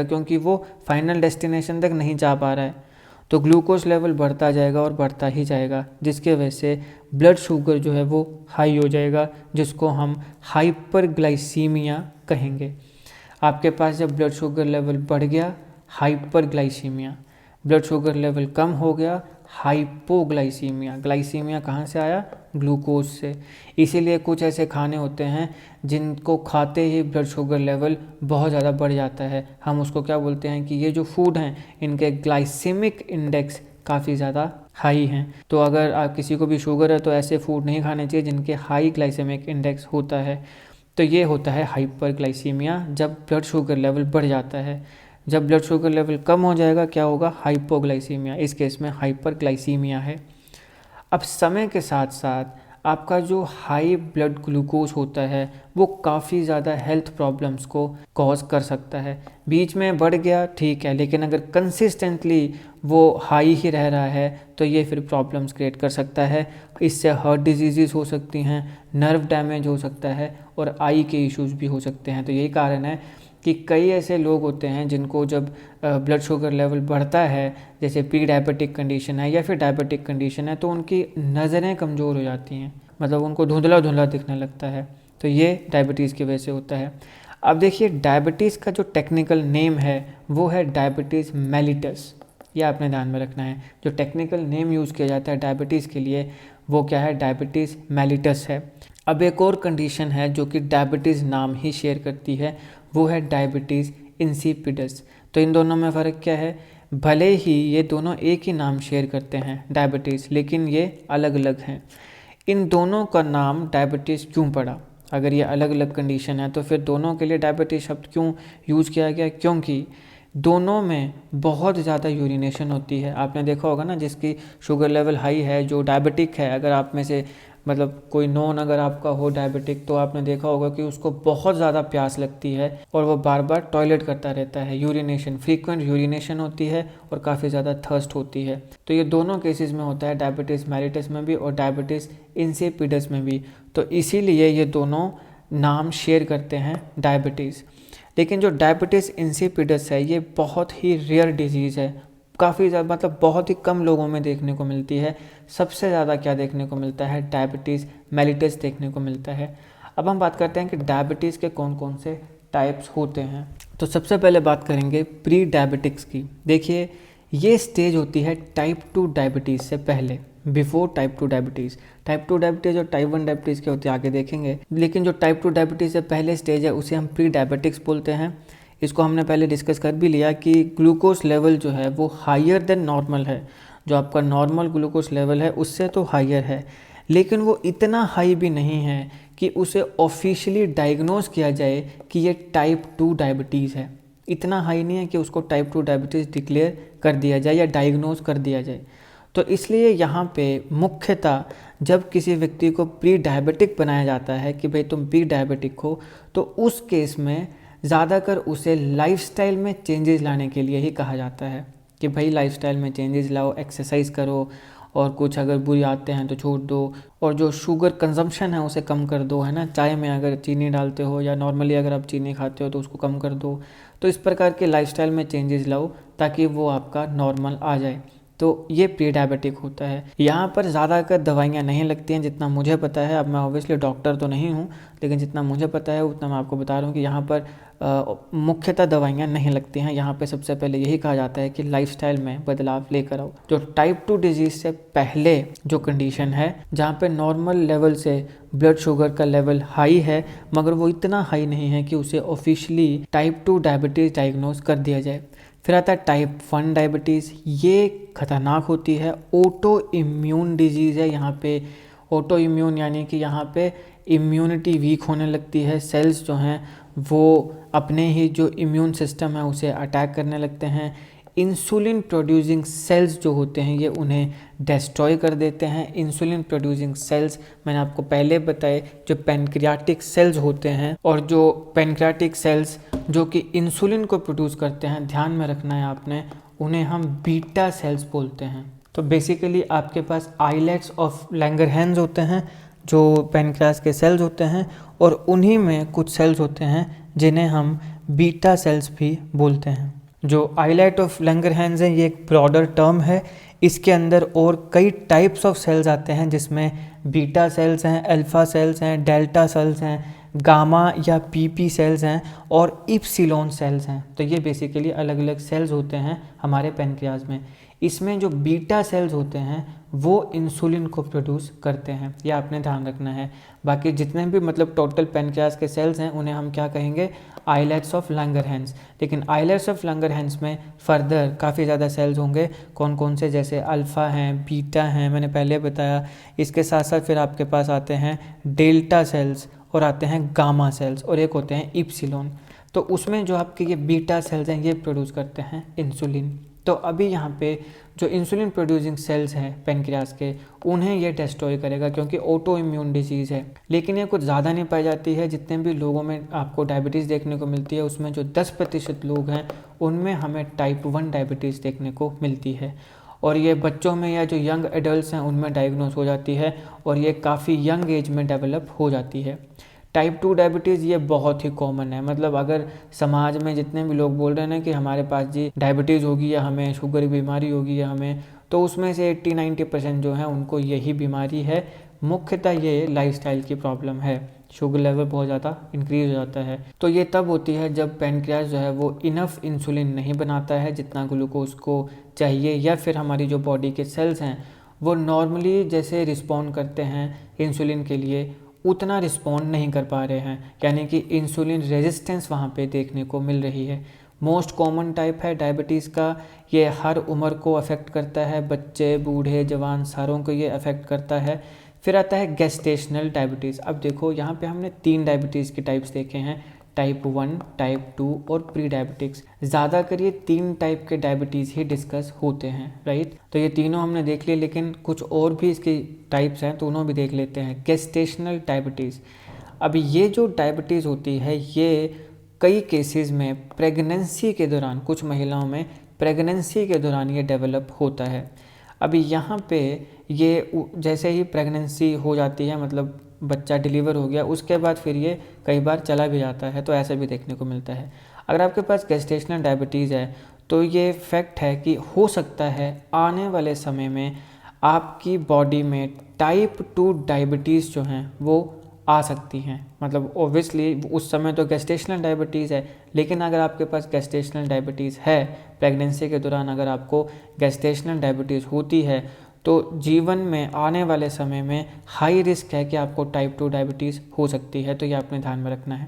क्योंकि वो फाइनल डेस्टिनेशन तक नहीं जा पा रहा है। तो ग्लूकोज लेवल बढ़ता जाएगा और बढ़ता ही जाएगा, जिसके वजह से ब्लड शुगर जो है वो हाई हो जाएगा, जिसको हम हाइपरग्लाइसीमिया कहेंगे। आपके पास जब ब्लड शुगर लेवल बढ़ गया, हाइपरग्लाइसीमिया, ब्लड शुगर लेवल कम हो गया, हाइपोग्लाइसीमिया। ग्लाइसीमिया कहाँ से आया? ग्लूकोज से। इसीलिए कुछ ऐसे खाने होते हैं जिनको खाते ही ब्लड शुगर लेवल बहुत ज़्यादा बढ़ जाता है। हम उसको क्या बोलते हैं कि ये जो फूड हैं इनके ग्लाइसेमिक इंडेक्स काफ़ी ज़्यादा हाई हैं। तो अगर आप किसी को भी शुगर है तो ऐसे फूड नहीं खाने चाहिए जिनके हाई ग्लाइसेमिक इंडेक्स होता है। तो ये होता है हाइपरग्लाइसीमिया, जब ब्लड शुगर लेवल बढ़ जाता है। जब ब्लड शुगर लेवल कम हो जाएगा क्या होगा? हाइपोग्लाइसीमिया। इस केस में हाइपरग्लाइसीमिया है। अब समय के साथ साथ आपका जो हाई ब्लड ग्लूकोज होता है वो काफ़ी ज़्यादा हेल्थ प्रॉब्लम्स को कॉज कर सकता है। बीच में बढ़ गया ठीक है, लेकिन अगर कंसिस्टेंटली वो हाई ही रह रहा है तो ये फिर प्रॉब्लम्स क्रिएट कर सकता है। इससे हार्ट डिजीज़ हो सकती हैं, नर्व डैमेज हो सकता है और आई के इश्यूज़ भी हो सकते हैं। तो यही कारण है कि कई ऐसे लोग होते हैं जिनको जब ब्लड शुगर लेवल बढ़ता है, जैसे प्री डायबिटिक कंडीशन है या फिर डायबिटिक कंडीशन है, तो उनकी नज़रें कमज़ोर हो जाती हैं, मतलब उनको धुंधला धुंधला दिखने लगता है। तो ये डायबिटीज़ की वजह से होता है। अब देखिए, डायबिटीज़ का जो टेक्निकल नेम है वो है डायबिटीज़ मेलिटस। ये आपने ध्यान में रखना है। जो टेक्निकल नेम यूज़ किया जाता है डायबिटीज़ के लिए वो क्या है, डायबिटीज़ मेलिटस है। अब एक और कंडीशन है जो कि डायबिटीज़ नाम ही शेयर करती है, वो है डायबिटीज़ इंसिपिडस। तो इन दोनों में फ़र्क क्या है, भले ही ये दोनों एक ही नाम शेयर करते हैं डायबिटीज़, लेकिन ये अलग अलग हैं। इन दोनों का नाम डायबिटीज़ क्यों पड़ा, अगर ये अलग अलग कंडीशन है तो फिर दोनों के लिए डायबिटीज़ शब्द क्यों यूज़ किया गया, क्योंकि दोनों में बहुत ज़्यादा यूरिनेशन होती है। आपने देखा होगा ना, जिसकी शुगर लेवल हाई है, जो डायबिटिक है, अगर आप में से मतलब कोई नॉन अगर आपका हो डायबिटिक, तो आपने देखा होगा कि उसको बहुत ज़्यादा प्यास लगती है और वो बार बार टॉयलेट करता रहता है। यूरिनेशन, फ्रीक्वेंट यूरिनेशन होती है और काफ़ी ज़्यादा थर्स्ट होती है। तो ये दोनों केसेस में होता है, डायबिटीज़ मेलिटस में भी और डायबिटीज़ इंसिपिडस में भी। तो इसीलिए ये दोनों नाम शेयर करते हैं डायबिटीज़। लेकिन जो डायबिटीज़ इंसिपिडस है ये बहुत ही रेयर डिजीज़ है, काफ़ी ज़्यादा मतलब बहुत ही कम लोगों में देखने को मिलती है। सबसे ज़्यादा क्या देखने को मिलता है, डायबिटीज़ मेलिटस देखने को मिलता है। अब हम बात करते हैं कि डायबिटीज़ के कौन कौन से टाइप्स होते हैं। तो सबसे पहले बात करेंगे प्री डायबिटिक्स की। देखिए, ये स्टेज होती है टाइप 2 डायबिटीज़ से पहले, before type 2 diabetes. Type 2 diabetes और टाइप 1 डायबिटीज़ के होते हैं आगे देखेंगे, लेकिन जो टाइप 2 डायबिटीज़ से पहले स्टेज है उसे हम प्री डायबिटिक्स बोलते हैं। इसको हमने पहले डिस्कस कर भी लिया कि ग्लूकोज लेवल जो है वो हायर देन नॉर्मल है। जो आपका नॉर्मल ग्लूकोज लेवल है उससे तो हायर है, लेकिन वो इतना हाई भी नहीं है कि उसे ऑफिशियली डायग्नोज किया जाए कि ये टाइप 2 डायबिटीज़ है। इतना हाई नहीं है कि उसको टाइप 2 डायबिटीज़ डिक्लेयर कर दिया जाए या डायग्नोज कर दिया जाए। तो इसलिए यहाँ पे मुख्यतः जब किसी व्यक्ति को प्री डायबिटिक बनाया जाता है कि भाई तुम प्री डायबिटिक हो, तो उस केस में ज़्यादातर उसे लाइफस्टाइल में चेंजेस लाने के लिए ही कहा जाता है कि भाई लाइफस्टाइल में चेंजेस लाओ, एक्सरसाइज करो और कुछ अगर बुरी आदतें हैं तो छोड़ दो, और जो शुगर कंजम्पशन है उसे कम कर दो, है ना। चाय में अगर चीनी डालते हो या नॉर्मली अगर आप चीनी खाते हो तो उसको कम कर दो। तो इस प्रकार के लाइफस्टाइल में चेंजेस लाओ ताकि वो आपका नॉर्मल आ जाए। तो ये प्री डायबिटिक होता है। यहाँ पर ज़्यादातर दवाइयाँ नहीं लगती हैं जितना मुझे पता है। अब मैं ऑब्वियसली डॉक्टर तो नहीं हूँ, लेकिन जितना मुझे पता है उतना मैं आपको बता रहा हूँ कि यहाँ पर मुख्यतः दवाइयाँ नहीं लगती हैं। यहाँ पे सबसे पहले यही कहा जाता है कि लाइफस्टाइल में बदलाव लेकर आओ। जो टाइप 2 डिजीज़ से पहले जो कंडीशन है, जहाँ पे नॉर्मल लेवल से ब्लड शुगर का लेवल हाई है मगर वो इतना हाई नहीं है कि उसे ऑफिशियली टाइप 2 डायबिटीज़ डायग्नोज कर दिया जाए। फिर आता है टाइप 1 डायबिटीज़। ये खतरनाक होती है, ऑटो इम्यून डिजीज़ है। यहाँ पे ऑटो इम्यून यानी कि यहाँ पे इम्यूनिटी वीक होने लगती है, सेल्स जो हैं वो अपने ही जो इम्यून सिस्टम है उसे अटैक करने लगते हैं। इंसुलिन प्रोड्यूसिंग सेल्स जो होते हैं ये उन्हें डिस्ट्रॉय कर देते हैं। इंसुलिन प्रोड्यूसिंग सेल्स मैंने आपको पहले बताए, जो पैनक्रियाटिक सेल्स होते हैं, और जो पैनक्रियाटिक सेल्स जो कि इंसुलिन को प्रोड्यूस करते हैं, ध्यान में रखना है आपने, उन्हें हम बीटा सेल्स बोलते हैं। तो बेसिकली आपके पास आइलेट्स ऑफ लैंगरहैंस होते हैं जो पैनक्रियास के सेल्स होते हैं, और उन्हीं में कुछ सेल्स होते हैं जिन्हें हम बीटा सेल्स भी बोलते हैं। जो आइलेट ऑफ लैंगरहैंस है ये एक ब्रॉडर टर्म है। इसके अंदर और कई टाइप्स ऑफ सेल्स आते हैं जिसमें बीटा सेल्स हैं, अल्फा सेल्स हैं, डेल्टा सेल्स हैं, गामा या पीपी सेल्स हैं और इप्सिलॉन सेल्स हैं। तो ये बेसिकली अलग अलग सेल्स होते हैं हमारे पैनक्रियाज में। इसमें जो बीटा सेल्स होते हैं वो इंसुलिन को प्रोड्यूस करते हैं, ये आपने ध्यान रखना है। बाकी जितने भी मतलब टोटल पैनक्रियाज के सेल्स हैं उन्हें हम क्या कहेंगे, आइलेट्स ऑफ लैंगरहैंस। लेकिन आइलेट्स ऑफ लैंगरहैंस में फर्दर काफ़ी ज़्यादा सेल्स होंगे। कौन कौन से, जैसे अल्फ़ा हैं, बीटा हैं, मैंने पहले बताया। इसके साथ साथ फिर आपके पास आते हैं डेल्टा सेल्स और आते हैं गामा सेल्स, और एक होते हैं इप्सिलॉन। तो उसमें जो आपके ये बीटा सेल्स हैं ये प्रोड्यूस करते हैं इंसुलिन। तो अभी यहाँ पे जो इंसुलिन प्रोड्यूसिंग सेल्स हैं पेनक्रियास के, उन्हें ये डिस्ट्रॉय करेगा क्योंकि ऑटो इम्यून डिजीज़ है। लेकिन ये कुछ ज़्यादा नहीं पाई जाती है। जितने भी लोगों में आपको डायबिटीज़ देखने को मिलती है उसमें जो 10% लोग हैं उनमें हमें टाइप 1 डायबिटीज़ देखने को मिलती है। और ये बच्चों में या जो यंग एडल्ट्स हैं उनमें डायग्नोस हो जाती है और ये काफ़ी यंग एज में डेवलप हो जाती है। टाइप 2 डायबिटीज़ ये बहुत ही कॉमन है। मतलब अगर समाज में जितने भी लोग बोल रहे हैं ना कि हमारे पास जी डायबिटीज़ होगी या हमें शुगर की बीमारी होगी या हमें, तो उसमें से 80-90% जो है उनको यही बीमारी है। मुख्यतः ये लाइफस्टाइल की प्रॉब्लम है, शुगर लेवल बहुत ज़्यादा इंक्रीज हो जाता है। तो ये तब होती है जब पेनक्रियास जो है वो इनफ इंसुलिन नहीं बनाता है जितना ग्लूकोज को चाहिए, या फिर हमारी जो बॉडी के सेल्स हैं वो नॉर्मली जैसे रिस्पॉन्ड करते हैं इंसुलिन के लिए उतना रिस्पॉन्ड नहीं कर पा रहे हैं, यानी कि इंसुलिन रेजिस्टेंस वहाँ पे देखने को मिल रही है। मोस्ट कॉमन टाइप है डायबिटीज़ का, ये हर उम्र को अफेक्ट करता है, बच्चे बूढ़े जवान सारों को ये अफेक्ट करता है। फिर आता है गेस्टेशनल डायबिटीज़। अब देखो यहाँ पे हमने 3 डायबिटीज़ के टाइप्स देखे हैं, टाइप 1, टाइप 2 और प्री डायबिटिक्स। ज़्यादा करिए 3 टाइप के डायबिटीज़ ही डिस्कस होते हैं, राइट। तो ये तीनों हमने देख लिए, लेकिन कुछ और भी इसकी टाइप्स हैं तो उन्हों भी देख लेते हैं। गेस्टेशनल डायबिटीज़, अब ये जो डायबिटीज़ होती है ये कई केसेस में प्रेगनेंसी के दौरान, कुछ महिलाओं में प्रेगनेंसी के दौरान ये डेवलप होता है। अभी यहाँ पे ये जैसे ही प्रेगनेंसी हो जाती है, मतलब बच्चा डिलीवर हो गया, उसके बाद फिर ये कई बार चला भी जाता है, तो ऐसा भी देखने को मिलता है। अगर आपके पास गेस्टेशनल डायबिटीज़ है तो ये फैक्ट है कि हो सकता है आने वाले समय में आपकी बॉडी में टाइप 2 डायबिटीज़ जो हैं वो आ सकती हैं। मतलब ओब्वियसली उस समय तो गेस्टेशनल डायबिटीज़ है, लेकिन अगर आपके पास गेस्टेशनल डायबिटीज़ है, प्रेगनेंसी के दौरान अगर आपको गेस्टेशनल डायबिटीज़ होती है तो जीवन में आने वाले समय में हाई रिस्क है कि आपको टाइप 2 डायबिटीज़ हो सकती है, तो ये आपने ध्यान में रखना है।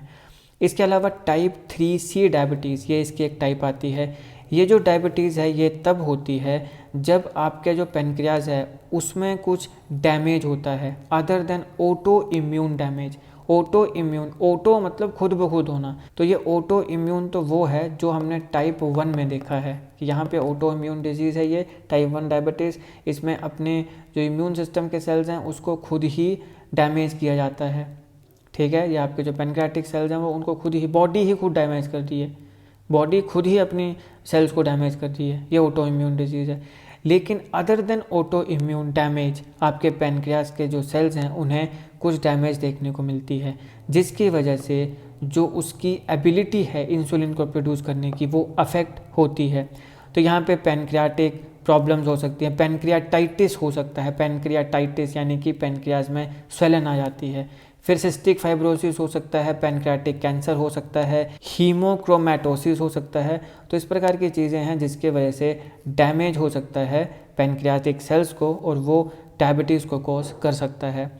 इसके अलावा टाइप 3C डायबिटीज़, ये इसकी एक टाइप आती है। ये जो डायबिटीज़ है ये तब होती है जब आपके जो पेनक्रियाज है उसमें कुछ डैमेज होता है other than auto immune damage. Auto immune, auto मतलब खुद ब खुद होना, तो ये ऑटो इम्यून तो वो है जो हमने टाइप 1 में देखा है कि यहाँ पे ऑटो इम्यून डिजीज़ है ये टाइप 1 डायबिटीज़। इसमें अपने जो इम्यून सिस्टम के सेल्स हैं उसको खुद ही डैमेज किया जाता है, ठीक है। ये आपके जो पेनक्रियाटिक सेल्स हैं वो उनको खुद ही, बॉडी ही खुद डैमेज कर रही है, बॉडी खुद ही अपनी सेल्स को डैमेज कर रही है, ये ऑटो इम्यून डिजीज़ है। लेकिन other than auto immune damage, आपके पेनक्रियास के जो सेल्स हैं उन्हें कुछ डैमेज देखने को मिलती है, जिसकी वजह से जो उसकी एबिलिटी है इंसुलिन को प्रोड्यूस करने की वो अफेक्ट होती है। तो यहाँ पे पेनक्रियाटिक प्रॉब्लम्स हो सकती हैं, पेनक्रियाटाइटिस हो सकता है, पेनक्रियाटाइटिस यानी कि पेनक्रियाज में स्वेलन आ जाती है। फिर सिस्टिक फाइब्रोसिस हो सकता है, पेनक्रियाटिक कैंसर हो सकता है, हीमोक्रोमैटोसिस हो सकता है। तो इस प्रकार की चीज़ें हैं जिसके वजह से डैमेज हो सकता है पेनक्रियाटिक सेल्स को और वो डायबिटीज़ को कॉज कर सकता है।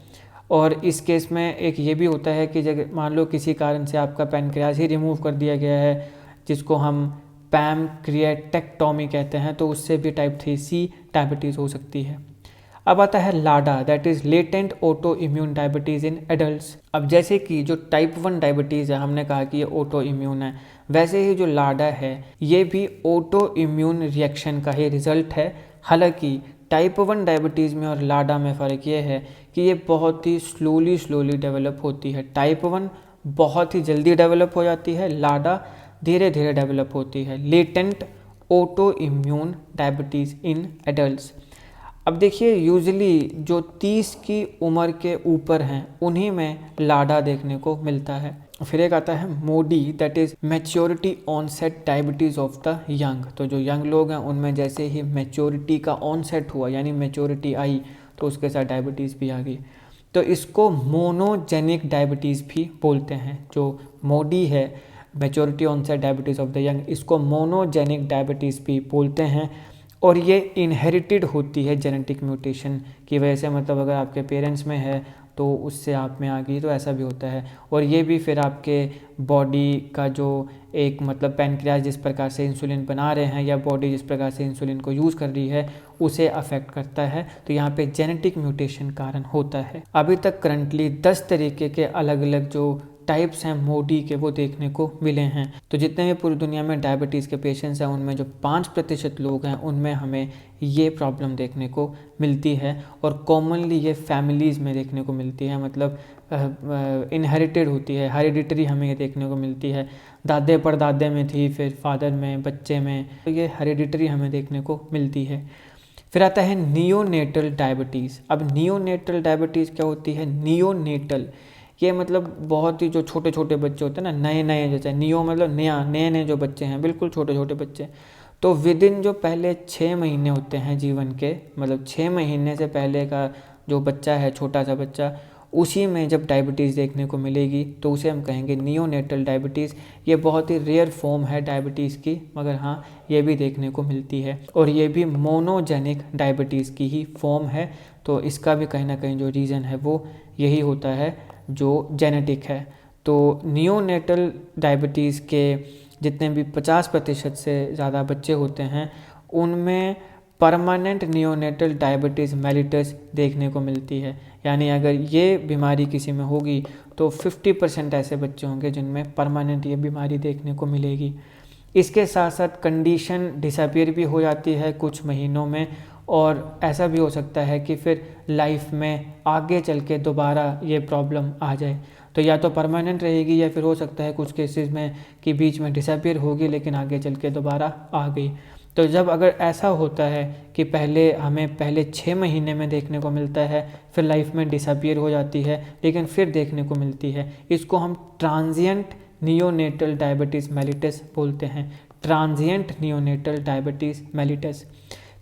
और इस केस में एक ये भी होता है कि जब मान लो किसी कारण से आपका पेनक्रियाज ही रिमूव कर दिया गया है, जिसको हम पैनक्रियाटेक्टोमी कहते हैं, तो उससे भी टाइप 3C डायबिटीज़ हो सकती है। अब आता है LADA, that is latent autoimmune diabetes in adults. अब जैसे कि जो टाइप 1 डायबिटीज़ है हमने कहा कि ये ऑटो इम्यून है, वैसे ही जो लाडा है ये भी ऑटो इम्यून रिएक्शन का ही रिजल्ट है। हालांकि टाइप 1 डायबिटीज़ में और लाडा में फ़र्क ये है कि ये बहुत ही स्लोली डेवलप होती है। टाइप 1 बहुत ही जल्दी डेवलप हो जाती है, लाडा धीरे धीरे डेवलप होती है। Latent autoimmune diabetes in adults. अब देखिए यूजुअली जो 30 की उम्र के ऊपर हैं उन्हीं में लाडा देखने को मिलता है। फिर एक आता है MODY, that is maturity onset diabetes of the young. तो जो यंग लोग हैं उनमें जैसे ही मैच्योरिटी का ऑनसेट हुआ यानी मैच्योरिटी आई तो उसके साथ डायबिटीज़ भी आ गई, तो इसको मोनोजेनिक डायबिटीज़ भी बोलते हैं। जो मोडी है maturity onset diabetes of the young, इसको मोनोजेनिक डायबिटीज़ भी बोलते हैं। और ये इनहेरिटेड होती है जेनेटिक म्यूटेशन की वजह से, मतलब अगर आपके पेरेंट्स में है तो उससे आप में आ गई, तो ऐसा भी होता है। और ये भी फिर आपके बॉडी का जो एक मतलब पेनक्रियाज जिस प्रकार से इंसुलिन बना रहे हैं या बॉडी जिस प्रकार से इंसुलिन को यूज़ कर रही है उसे अफेक्ट करता है। तो यहाँ पे जेनेटिक म्यूटेशन कारण होता है। अभी तक करंटली 10 तरीके के अलग अलग जो टाइप्स हैं मोडी के वो देखने को मिले हैं। तो जितने भी पूरी दुनिया में डायबिटीज़ के पेशेंट्स हैं उनमें जो 5% लोग हैं उनमें हमें ये प्रॉब्लम देखने को मिलती है। और कॉमनली ये फैमिलीज़ में देखने को मिलती है, मतलब इनहेरिटेड होती है, हेरिडिटरी हमें ये देखने को मिलती है। दादे परदादे में थी, फिर फादर में, बच्चे में, तो ये हेरिडिटरी हमें देखने को मिलती है। फिर आता है नियोनेटल डायबिटीज़। अब नियोनेटल डायबिटीज़ क्या होती है? नियोनेटल ये मतलब बहुत ही जो छोटे छोटे बच्चे होते हैं ना, नए नए, जैसे नियो मतलब नया, नए नए जो बच्चे हैं, बिल्कुल छोटे छोटे बच्चे, तो विद इन जो पहले 6 महीने होते हैं जीवन के, मतलब 6 महीने से पहले का जो बच्चा है, छोटा सा बच्चा, उसी में जब डायबिटीज़ देखने को मिलेगी तो उसे हम कहेंगे नियोनेटल डायबिटीज़। ये बहुत ही रेयर फॉर्म है डायबिटीज़ की, मगर हाँ ये भी देखने को मिलती है और ये भी मोनोजेनिक डायबिटीज़ की ही फॉर्म है। तो इसका भी कहीं ना कहीं जो रीज़न है वो यही होता है जो जेनेटिक है। तो नियोनेटल डायबिटीज़ के जितने भी 50% से ज़्यादा बच्चे होते हैं उनमें परमानेंट नियोनेटल डायबिटीज़ मेलिटस देखने को मिलती है। यानी अगर ये बीमारी किसी में होगी तो 50% ऐसे बच्चे होंगे जिनमें परमानेंट ये बीमारी देखने को मिलेगी। इसके साथ साथ कंडीशन डिसअपीयर भी हो जाती है कुछ महीनों में, और ऐसा भी हो सकता है कि फिर लाइफ में आगे चल के दोबारा ये प्रॉब्लम आ जाए। तो या तो परमानेंट रहेगी या फिर हो सकता है कुछ केसेस में कि बीच में डिसअपीयर होगी लेकिन आगे चल के दोबारा आ गई। तो जब अगर ऐसा होता है कि पहले 6 महीने में देखने को मिलता है, फिर लाइफ में डिसअपीयर हो जाती है लेकिन फिर देखने को मिलती है, इसको हम ट्रांजिएंट नियोनेटल डायबिटीज़ मेलिटस बोलते हैं। Transient neonatal diabetes mellitus.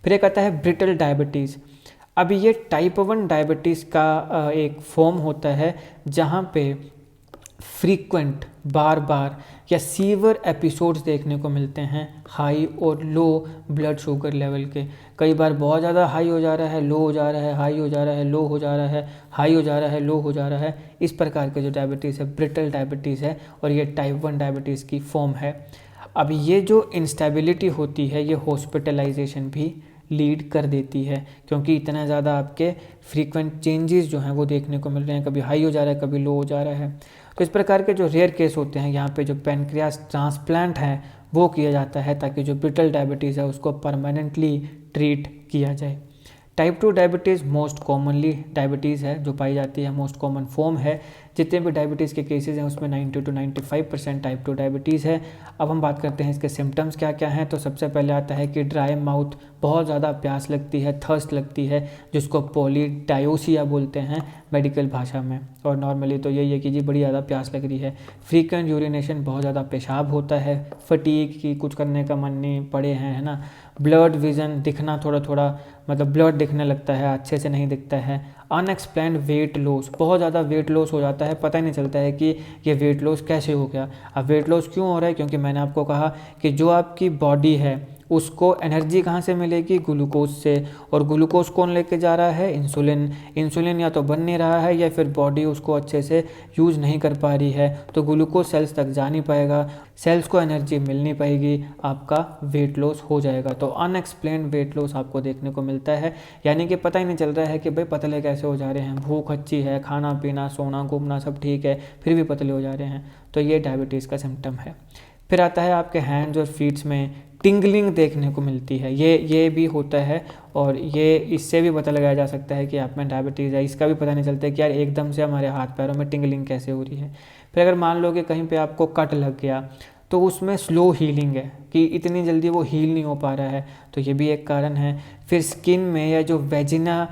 फिर एक आता है ब्रिटल डायबिटीज़। अभी ये टाइप 1 डायबिटीज़ का एक फॉर्म होता है जहाँ पे फ्रीक्वेंट, बार बार या सीवर एपिसोड्स देखने को मिलते हैं हाई और लो ब्लड शुगर लेवल के। कई बार बहुत ज़्यादा हाई हो जा रहा है, लो हो जा रहा है, हाई हो जा रहा है, लो हो जा रहा है, हाई हो जा रहा है, लो हो जा रहा है। इस प्रकार के जो डायबिटीज़ है ब्रिटल डायबिटीज़ है और ये टाइप 1 डायबिटीज़ की फॉर्म है। अब ये जो इंस्टेबिलिटी होती है ये हॉस्पिटलाइजेशन भी लीड कर देती है, क्योंकि इतना ज़्यादा आपके फ्रीक्वेंट चेंजेस जो हैं वो देखने को मिल रहे हैं, कभी हाई हो जा रहा है, कभी लो हो जा रहा है। तो इस प्रकार के जो रेयर केस होते हैं यहाँ पे जो पैनक्रियास ट्रांसप्लांट है वो किया जाता है ताकि जो ब्रिटल डायबिटीज़ है उसको परमानेंटली ट्रीट किया जाए। Type 2 diabetes most commonly diabetes है जो पाई जाती है, मोस्ट कॉमन फॉर्म है। जितने भी डायबिटीज़ के केसेस हैं उसमें 90 to 95% टाइप 2 डायबिटीज़ है। अब हम बात करते हैं इसके सिम्टम्स क्या क्या हैं। तो सबसे पहले आता है कि ड्राई माउथ, बहुत ज़्यादा प्यास लगती है, थर्स्ट लगती है, जिसको पॉलीडायोसिया बोलते हैं मेडिकल भाषा में, और नॉर्मली तो यही है कि जी बड़ी ज़्यादा प्यास लग रही है। फ्रीक्वेंट यूरिनेशन, बहुत ज़्यादा पेशाब होता है। फटीग की, कुछ करने का मन नहीं, पड़े हैं, है ना। ब्लड विज़न, दिखना थोड़ा थोड़ा, मतलब ब्लड दिखने लगता है, अच्छे से नहीं दिखता है। अनएक्सप्लेन्ड वेट लॉस, बहुत ज़्यादा वेट लॉस हो जाता है, पता ही नहीं चलता है कि ये वेट लॉस कैसे हो गया। अब वेट लॉस क्यों हो रहा है? क्योंकि मैंने आपको कहा कि जो आपकी बॉडी है उसको एनर्जी कहाँ से मिलेगी? ग्लूकोज से। और ग्लूकोज कौन लेके जा रहा है? इंसुलिन। इंसुलिन या तो बन नहीं रहा है या फिर बॉडी उसको अच्छे से यूज़ नहीं कर पा रही है, तो ग्लूकोज सेल्स तक जा नहीं पाएगा, सेल्स को एनर्जी मिल नहीं पाएगी, आपका वेट लॉस हो जाएगा। तो अनएक्सप्लेन्ड वेट लॉस आपको देखने को मिलता है, यानी कि पता ही नहीं चल रहा है कि भाई पतले कैसे हो जा रहे हैं। भूख अच्छी है, खाना पीना सोना घूमना सब ठीक है, फिर भी पतले हो जा रहे हैं, तो ये डायबिटीज़ का सिम्टम है। फिर आता है आपके हैंड्स और फीट्स में टिंगलिंग देखने को मिलती है, ये भी होता है, और ये इससे भी पता लगाया जा सकता है कि आप में डायबिटीज़ है। इसका भी पता नहीं चलता है कि यार एकदम से हमारे हाथ पैरों में टिंगलिंग कैसे हो रही है। फिर अगर मान लो कि कहीं पे आपको कट लग गया तो उसमें स्लो हीलिंग है कि इतनी जल्दी वो हील नहीं हो पा रहा है, तो ये भी एक कारण है। फिर स्किन में या जो वेजिना,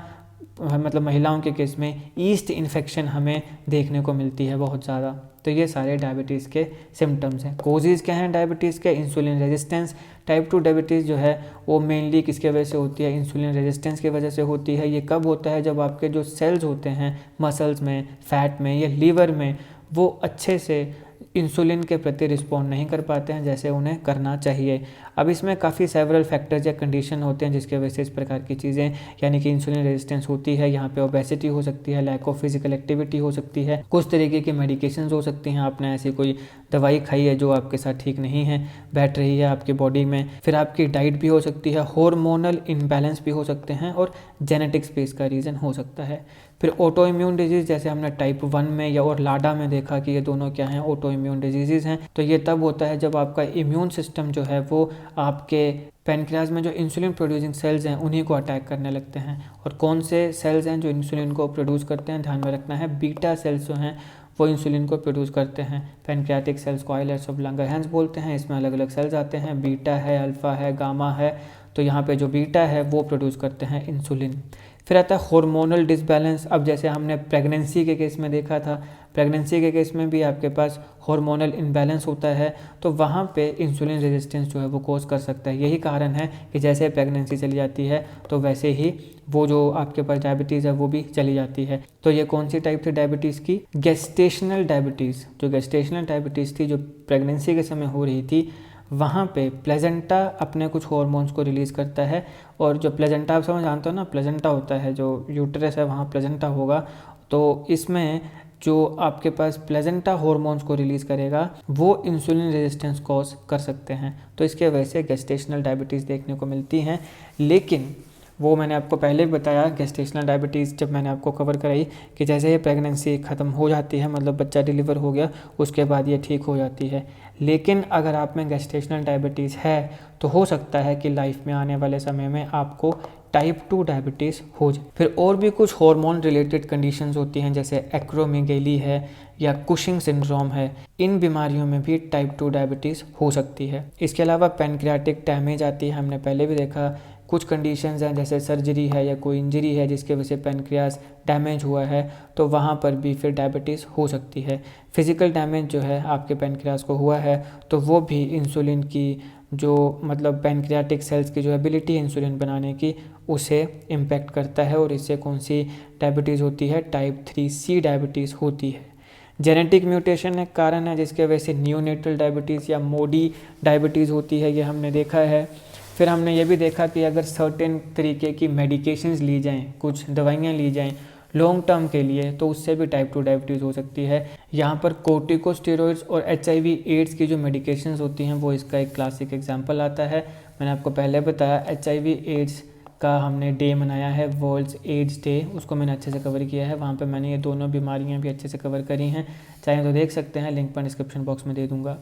मतलब महिलाओं के केस में ईस्ट इन्फेक्शन हमें देखने को मिलती है बहुत ज़्यादा। तो ये सारे डायबिटीज़ के सिम्टम्स हैं। कोजेज़ क्या हैं डायबिटीज़ के? Insulin resistance. टाइप 2 डायबिटीज़ जो है वो मेनली किसके वजह से होती है? इंसुलिन रेजिस्टेंस की वजह से होती है। ये कब होता है? जब आपके जो सेल्स होते हैं मसल्स में, फैट में या लीवर में, वो अच्छे से इंसुलिन के प्रति रिस्पॉन्ड नहीं कर पाते हैं जैसे उन्हें करना चाहिए। अब इसमें काफ़ी सेवरल फैक्टर्स या कंडीशन होते हैं जिसके वजह से इस प्रकार की चीज़ें, यानी कि इंसुलिन रेजिस्टेंस होती है। यहाँ पे ओबेसिटी हो सकती है, लैक ऑफ फिजिकल एक्टिविटी हो सकती है, कुछ तरीके की मेडिकेशंस हो सकती हैं, आपने ऐसी कोई दवाई खाई है जो आपके साथ ठीक नहीं है, बैठ रही है आपकी बॉडी में। फिर आपकी डाइट भी हो सकती है, हार्मोनल इम्बैलेंस भी हो सकते हैं, और जेनेटिक्स भी इसका रीज़न हो सकता है। फिर ऑटो इम्यून डिजीज़, जैसे हमने टाइप 1 में या और लाडा में देखा कि ये दोनों क्या हैं, ऑटो इम्यून डिजीज़ हैं। तो ये तब होता है जब आपका इम्यून सिस्टम जो है वो आपके पैनक्रियाज में जो इंसुलिन प्रोड्यूसिंग सेल्स हैं उन्हीं को अटैक करने लगते हैं। और कौन से सेल्स हैं जो इंसुलिन को प्रोड्यूस करते हैं, ध्यान में रखना है, बीटा सेल्स जो हैं वो इंसुलिन को प्रोड्यूस करते हैं। पैनक्रियाटिक सेल्स को आइलेट्स ऑफ लंगरहैंस बोलते हैं। इसमें अलग अलग सेल्स आते हैं, बीटा है, अल्फ़ा है, गामा है। तो यहाँ पे जो बीटा है वो प्रोड्यूस करते हैं इंसुलिन। फिर आता है हार्मोनल डिसबैलेंस। अब जैसे हमने प्रेगनेंसी के केस में देखा था, प्रेगनेंसी के केस में भी आपके पास हार्मोनल इम्बैलेंस होता है, तो वहाँ पे इंसुलिन रेजिस्टेंस जो है वो कोज कर सकता है। यही कारण है कि जैसे प्रेगनेंसी चली जाती है तो वैसे ही वो जो आपके पास डायबिटीज़ है वो भी चली जाती है। तो ये कौन सी टाइप थी डायबिटीज़ की? Gestational diabetes. जो गेस्टेशनल डायबिटीज़ थी जो प्रेगनेंसी के समय हो रही थी, वहाँ पे प्लेजेंटा अपने कुछ हार्मोन्स को रिलीज़ करता है। और जो प्लेजेंटा आप समझ जानते हो ना, प्लेजेंटा होता है जो यूट्रस है वहाँ प्लेजेंटा होगा। तो इसमें जो आपके पास प्लेजेंटा हार्मोन्स को रिलीज़ करेगा वो इंसुलिन रेजिस्टेंस कॉज कर सकते हैं। तो इसके वजह से गेस्टेशनल डायबिटीज़ देखने को मिलती हैं। लेकिन वो मैंने आपको पहले भी बताया, गेस्टेशनल डायबिटीज़ जब मैंने आपको कवर कराई कि जैसे ये प्रेगनेंसी ख़त्म हो जाती है, मतलब बच्चा डिलीवर हो गया, उसके बाद ये ठीक हो जाती है। लेकिन अगर आप में गेस्टेशनल डायबिटीज़ है तो हो सकता है कि लाइफ में आने वाले समय में आपको टाइप 2 डायबिटीज़ हो जाए। फिर और भी कुछ हार्मोन रिलेटेड कंडीशंस होती हैं, जैसे एक्रोमेगेली है या कुशिंग सिंड्रोम है। इन बीमारियों में भी टाइप 2 डायबिटीज़ हो सकती है। इसके अलावा पैनक्रियाटिक डैमेज आती है, हमने पहले भी देखा। कुछ कंडीशंस हैं जैसे सर्जरी है या कोई इंजरी है जिसके वजह से पैनक्रियास डैमेज हुआ है, तो वहाँ पर भी फिर डायबिटीज़ हो सकती है। फिज़िकल डैमेज जो है आपके पैनक्रियास को हुआ है तो वो भी इंसुलिन की जो मतलब पैनक्रियाटिक सेल्स की जो एबिलिटी है इंसुलिन बनाने की, उसे इम्पेक्ट करता है। और इससे कौन सी डायबिटीज़ होती है? टाइप 3C डायबिटीज़ होती है। जेनेटिक म्यूटेशन एक कारण है जिसके वजह से नियोनेटल डायबिटीज़ या मोडी डायबिटीज़ होती है, ये हमने देखा है। फिर हमने ये भी देखा कि अगर सर्टेन तरीके की मेडिकेशंस ली जाएं, कुछ दवाइयाँ ली जाएं लॉन्ग टर्म के लिए, तो उससे भी टाइप 2 डायबिटीज़ हो सकती है। यहाँ पर कोर्टिकोस्टेरॉइड्स और HIV एड्स की जो मेडिकेशंस होती हैं वो इसका एक क्लासिक एग्जांपल आता है। मैंने आपको पहले बताया HIV एड्स का हमने डे मनाया है, वर्ल्ड्स एड्स डे, उसको मैंने अच्छे से कवर किया है। वहाँ पे मैंने ये दोनों बीमारियाँ भी अच्छे से कवर करी हैं, चाहे तो देख सकते हैं, लिंक पर डिस्क्रिप्शन बॉक्स में दे दूँगा।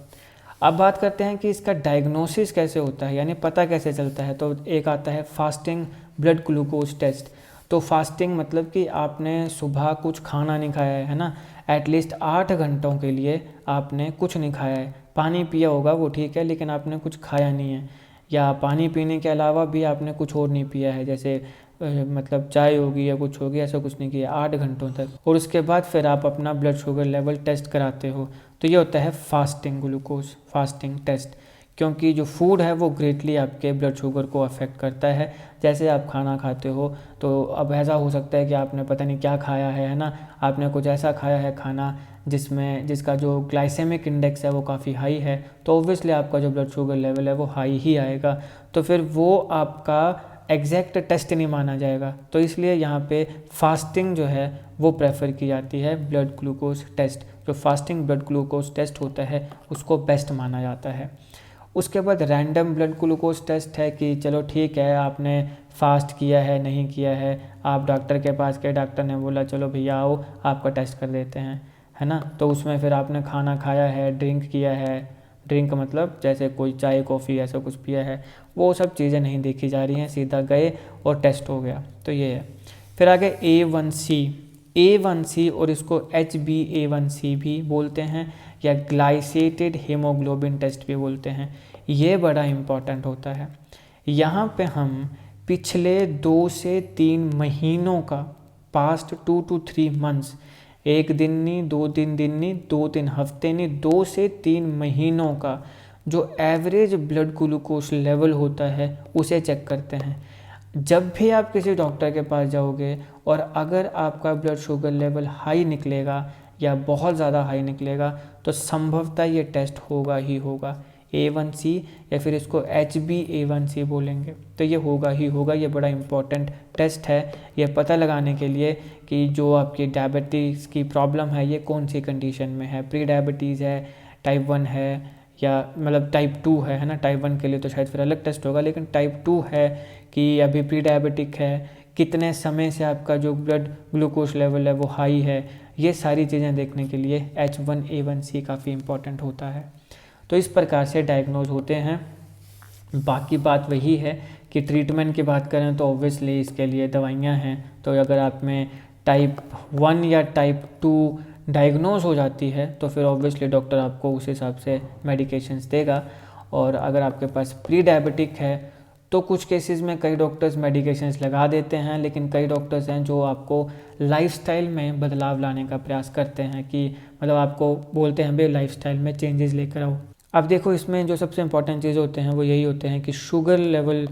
अब बात करते हैं कि इसका डायग्नोसिस कैसे होता है, यानी पता कैसे चलता है। तो एक आता है फास्टिंग ब्लड ग्लूकोज टेस्ट। तो फास्टिंग मतलब कि आपने सुबह कुछ खाना नहीं खाया है ना, एटलीस्ट 8 घंटों के लिए आपने कुछ नहीं खाया है। पानी पिया होगा वो ठीक है, लेकिन आपने कुछ खाया नहीं है, या पानी पीने के अलावा भी आपने कुछ और नहीं पिया है, जैसे मतलब चाय होगी या कुछ होगी, ऐसा कुछ नहीं किया 8 घंटों तक। और उसके बाद फिर आप अपना ब्लड शुगर लेवल टेस्ट कराते हो, तो ये होता है फास्टिंग ग्लूकोज फास्टिंग टेस्ट। क्योंकि जो फूड है वो ग्रेटली आपके ब्लड शुगर को अफेक्ट करता है। जैसे आप खाना खाते हो तो अब ऐसा हो सकता है कि आपने पता नहीं क्या खाया है ना, आपने कुछ ऐसा खाया है खाना जिसका जो ग्लाइसेमिक इंडेक्स है वो काफ़ी हाई है, तो ऑब्वियसली आपका जो ब्लड शुगर लेवल है वो हाई ही आएगा। तो फिर वो आपका एग्जैक्ट टेस्ट नहीं माना जाएगा। तो इसलिए यहाँ पे फास्टिंग जो है वो प्रेफर की जाती है, ब्लड ग्लूकोज टेस्ट। जो फास्टिंग ब्लड ग्लूकोज टेस्ट होता है उसको बेस्ट माना जाता है। उसके बाद रैंडम ब्लड ग्लूकोज टेस्ट है कि चलो ठीक है, आपने फास्ट किया है नहीं किया है, आप डॉक्टर के पास गए, डॉक्टर ने बोला चलो भैया आओ आपका टेस्ट कर देते हैं, है ना। तो उसमें फिर आपने खाना खाया है, ड्रिंक किया है, ड्रिंक मतलब जैसे कोई चाय कॉफ़ी ऐसा कुछ पिया है, वो सब चीज़ें नहीं देखी जा रही हैं, सीधा गए और टेस्ट हो गया। तो ये है। फिर आगे A1C और इसको HbA1c भी बोलते हैं या ग्लाइसेटेड हीमोग्लोबिन टेस्ट भी बोलते हैं। ये बड़ा इम्पॉर्टेंट होता है। यहाँ पे हम पिछले 2 से 3 महीनों का, पास्ट 2 to 3 मंथ्स, एक दिन नहीं, 2-3 दिन नहीं, 2-3 हफ्ते नहीं, 2 से 3 महीनों का जो एवरेज ब्लड ग्लूकोज लेवल होता है उसे चेक करते हैं। जब भी आप किसी डॉक्टर के पास जाओगे और अगर आपका ब्लड शुगर लेवल हाई निकलेगा या बहुत ज़्यादा हाई निकलेगा तो संभवतः ये टेस्ट होगा ही होगा, A1C या फिर इसको HbA1c बोलेंगे। तो ये होगा ही होगा। ये बड़ा इम्पोर्टेंट टेस्ट है ये पता लगाने के लिए कि जो आपकी डायबिटीज़ की प्रॉब्लम है ये कौन सी कंडीशन में है, प्री डायबिटीज़ है, टाइप 1 है, या मतलब टाइप 2 है ना। टाइप 1 के लिए तो शायद फिर अलग टेस्ट होगा, लेकिन टाइप 2 है कि अभी प्री डायबिटिक है कितने समय से आपका जो ब्लड ग्लूकोज लेवल है वो हाई है, ये सारी चीज़ें देखने के लिए H1A1C काफ़ी इम्पॉर्टेंट होता है। तो इस प्रकार से डायग्नोज होते हैं। बाकी बात वही है कि ट्रीटमेंट की बात करें तो ऑब्वियसली इसके लिए दवाइयाँ हैं। तो अगर आप में टाइप 1 या टाइप 2 डायग्नोज हो जाती है तो फिर ऑब्वियसली डॉक्टर आपको उस हिसाब से मेडिकेशंस देगा। और अगर आपके पास प्री डायबिटिक है तो कुछ केसेस में कई डॉक्टर्स मेडिकेशंस लगा देते हैं, लेकिन कई डॉक्टर्स हैं जो आपको लाइफस्टाइल में बदलाव लाने का प्रयास करते हैं, कि मतलब आपको बोलते हैं भाई लाइफस्टाइल में चेंजेस लेकर आओ। अब देखो, इसमें जो सबसे इम्पॉर्टेंट चीज़ होते हैं वो यही होते हैं कि शुगर लेवल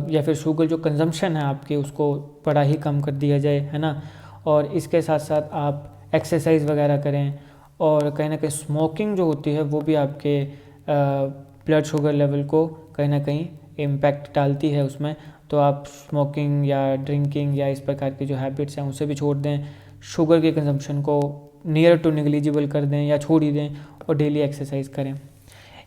या फिर शुगर जो कंजम्पशन है आपकी उसको बड़ा ही कम कर दिया जाए, है ना। और इसके साथ साथ आप एक्सरसाइज वगैरह करें, और कहीं ना कहीं स्मोकिंग जो होती है वो भी आपके ब्लड शुगर लेवल को कहीं ना कहीं इम्पैक्ट डालती है उसमें। तो आप स्मोकिंग या ड्रिंकिंग या इस प्रकार की जो हैबिट्स हैं उसे भी छोड़ दें, शुगर के कंजम्पशन को नियर टू निगलिजिबल कर दें या छोड़ ही दें, और डेली एक्सरसाइज करें।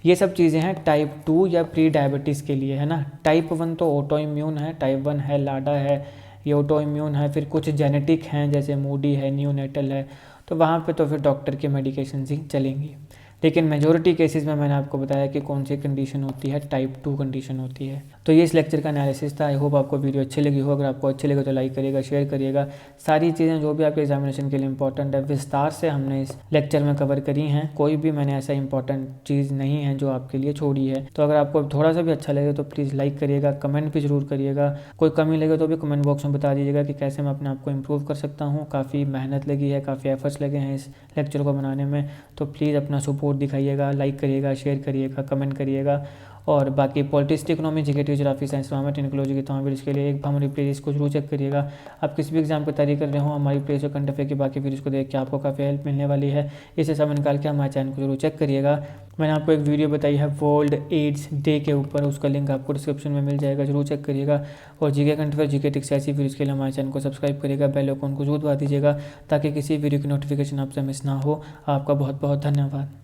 ये सब चीज़ें हैं टाइप 2 या प्री डायबिटीज़ के लिए, है ना। टाइप 1 तो ऑटो इम्यून है, टाइप 1 है लाडा है, ये ऑटो इम्यून है। फिर कुछ जेनेटिक हैं जैसे मूडी है, न्यूनेटल है, तो वहाँ पे तो फिर डॉक्टर की मेडिकेशन ही चलेंगी। लेकिन मेजॉरिटी केसेस में मैंने आपको बताया कि कौन सी कंडीशन होती है, टाइप 2 कंडीशन होती है। तो ये इस लेक्चर का एनालिसिस था। आई होप आपको वीडियो अच्छी लगी हो। अगर आपको अच्छी लगे तो लाइक करिएगा, शेयर करिएगा। सारी चीज़ें जो भी आपके एग्जामिनेशन के लिए इंपॉर्टेंट है विस्तार से हमने इस लेक्चर में कवर करी हैं। कोई भी मैंने ऐसा इंपॉर्टेंट चीज़ नहीं है जो आपके लिए छोड़ी है। तो अगर आपको थोड़ा सा भी अच्छा लगे तो प्लीज़ लाइक करिएगा, कमेंट भी ज़रूर करिएगा। कोई कमी लगे तो भी कमेंट बॉक्स में बता दीजिएगा कि कैसे मैं अपने आप को इम्प्रूव कर सकता हूँ। काफ़ी मेहनत लगी है, काफ़ी एफर्ट्स लगे हैं इस लेक्चर को बनाने में, तो प्लीज़ अपना सपोर्ट दिखाइएगा, लाइक करिएगा, शेयर करिएगा, कमेंट करिएगा। और बाकी politics, economy, GK, geography, science, environment, ecology की तमाम वीडियोज़ के लिए एक हमारी प्लेलिस्ट को जरूर चेक करिएगा। आप किसी भी एग्जाम की तैयारी कर रहे हो, हमारी प्लेलिस्ट और करंट अफेयर की बाकी वीडियोज़ को देख के आपको काफ़ी हेल्प मिलने वाली है। इसे समय निकाल के हमारे चैनल को जरूर चेक करिएगा। मैंने आपको एक वीडियो बताई है वर्ल्ड एड्स डे के ऊपर, उसका लिंक आपको डिस्क्रिप्शन में मिल जाएगा, जरूर चेक करिएगा। और GK, current affair, GK tricks ऐसी वीडियोज़ के लिए हमारे चैनल को सब्सक्राइब करिएगा, बेल आइकन को जरूर दबा दीजिएगा ताकि किसी वीडियो की नोटिफिकेशन आपसे मिस ना हो। आपका बहुत बहुत धन्यवाद।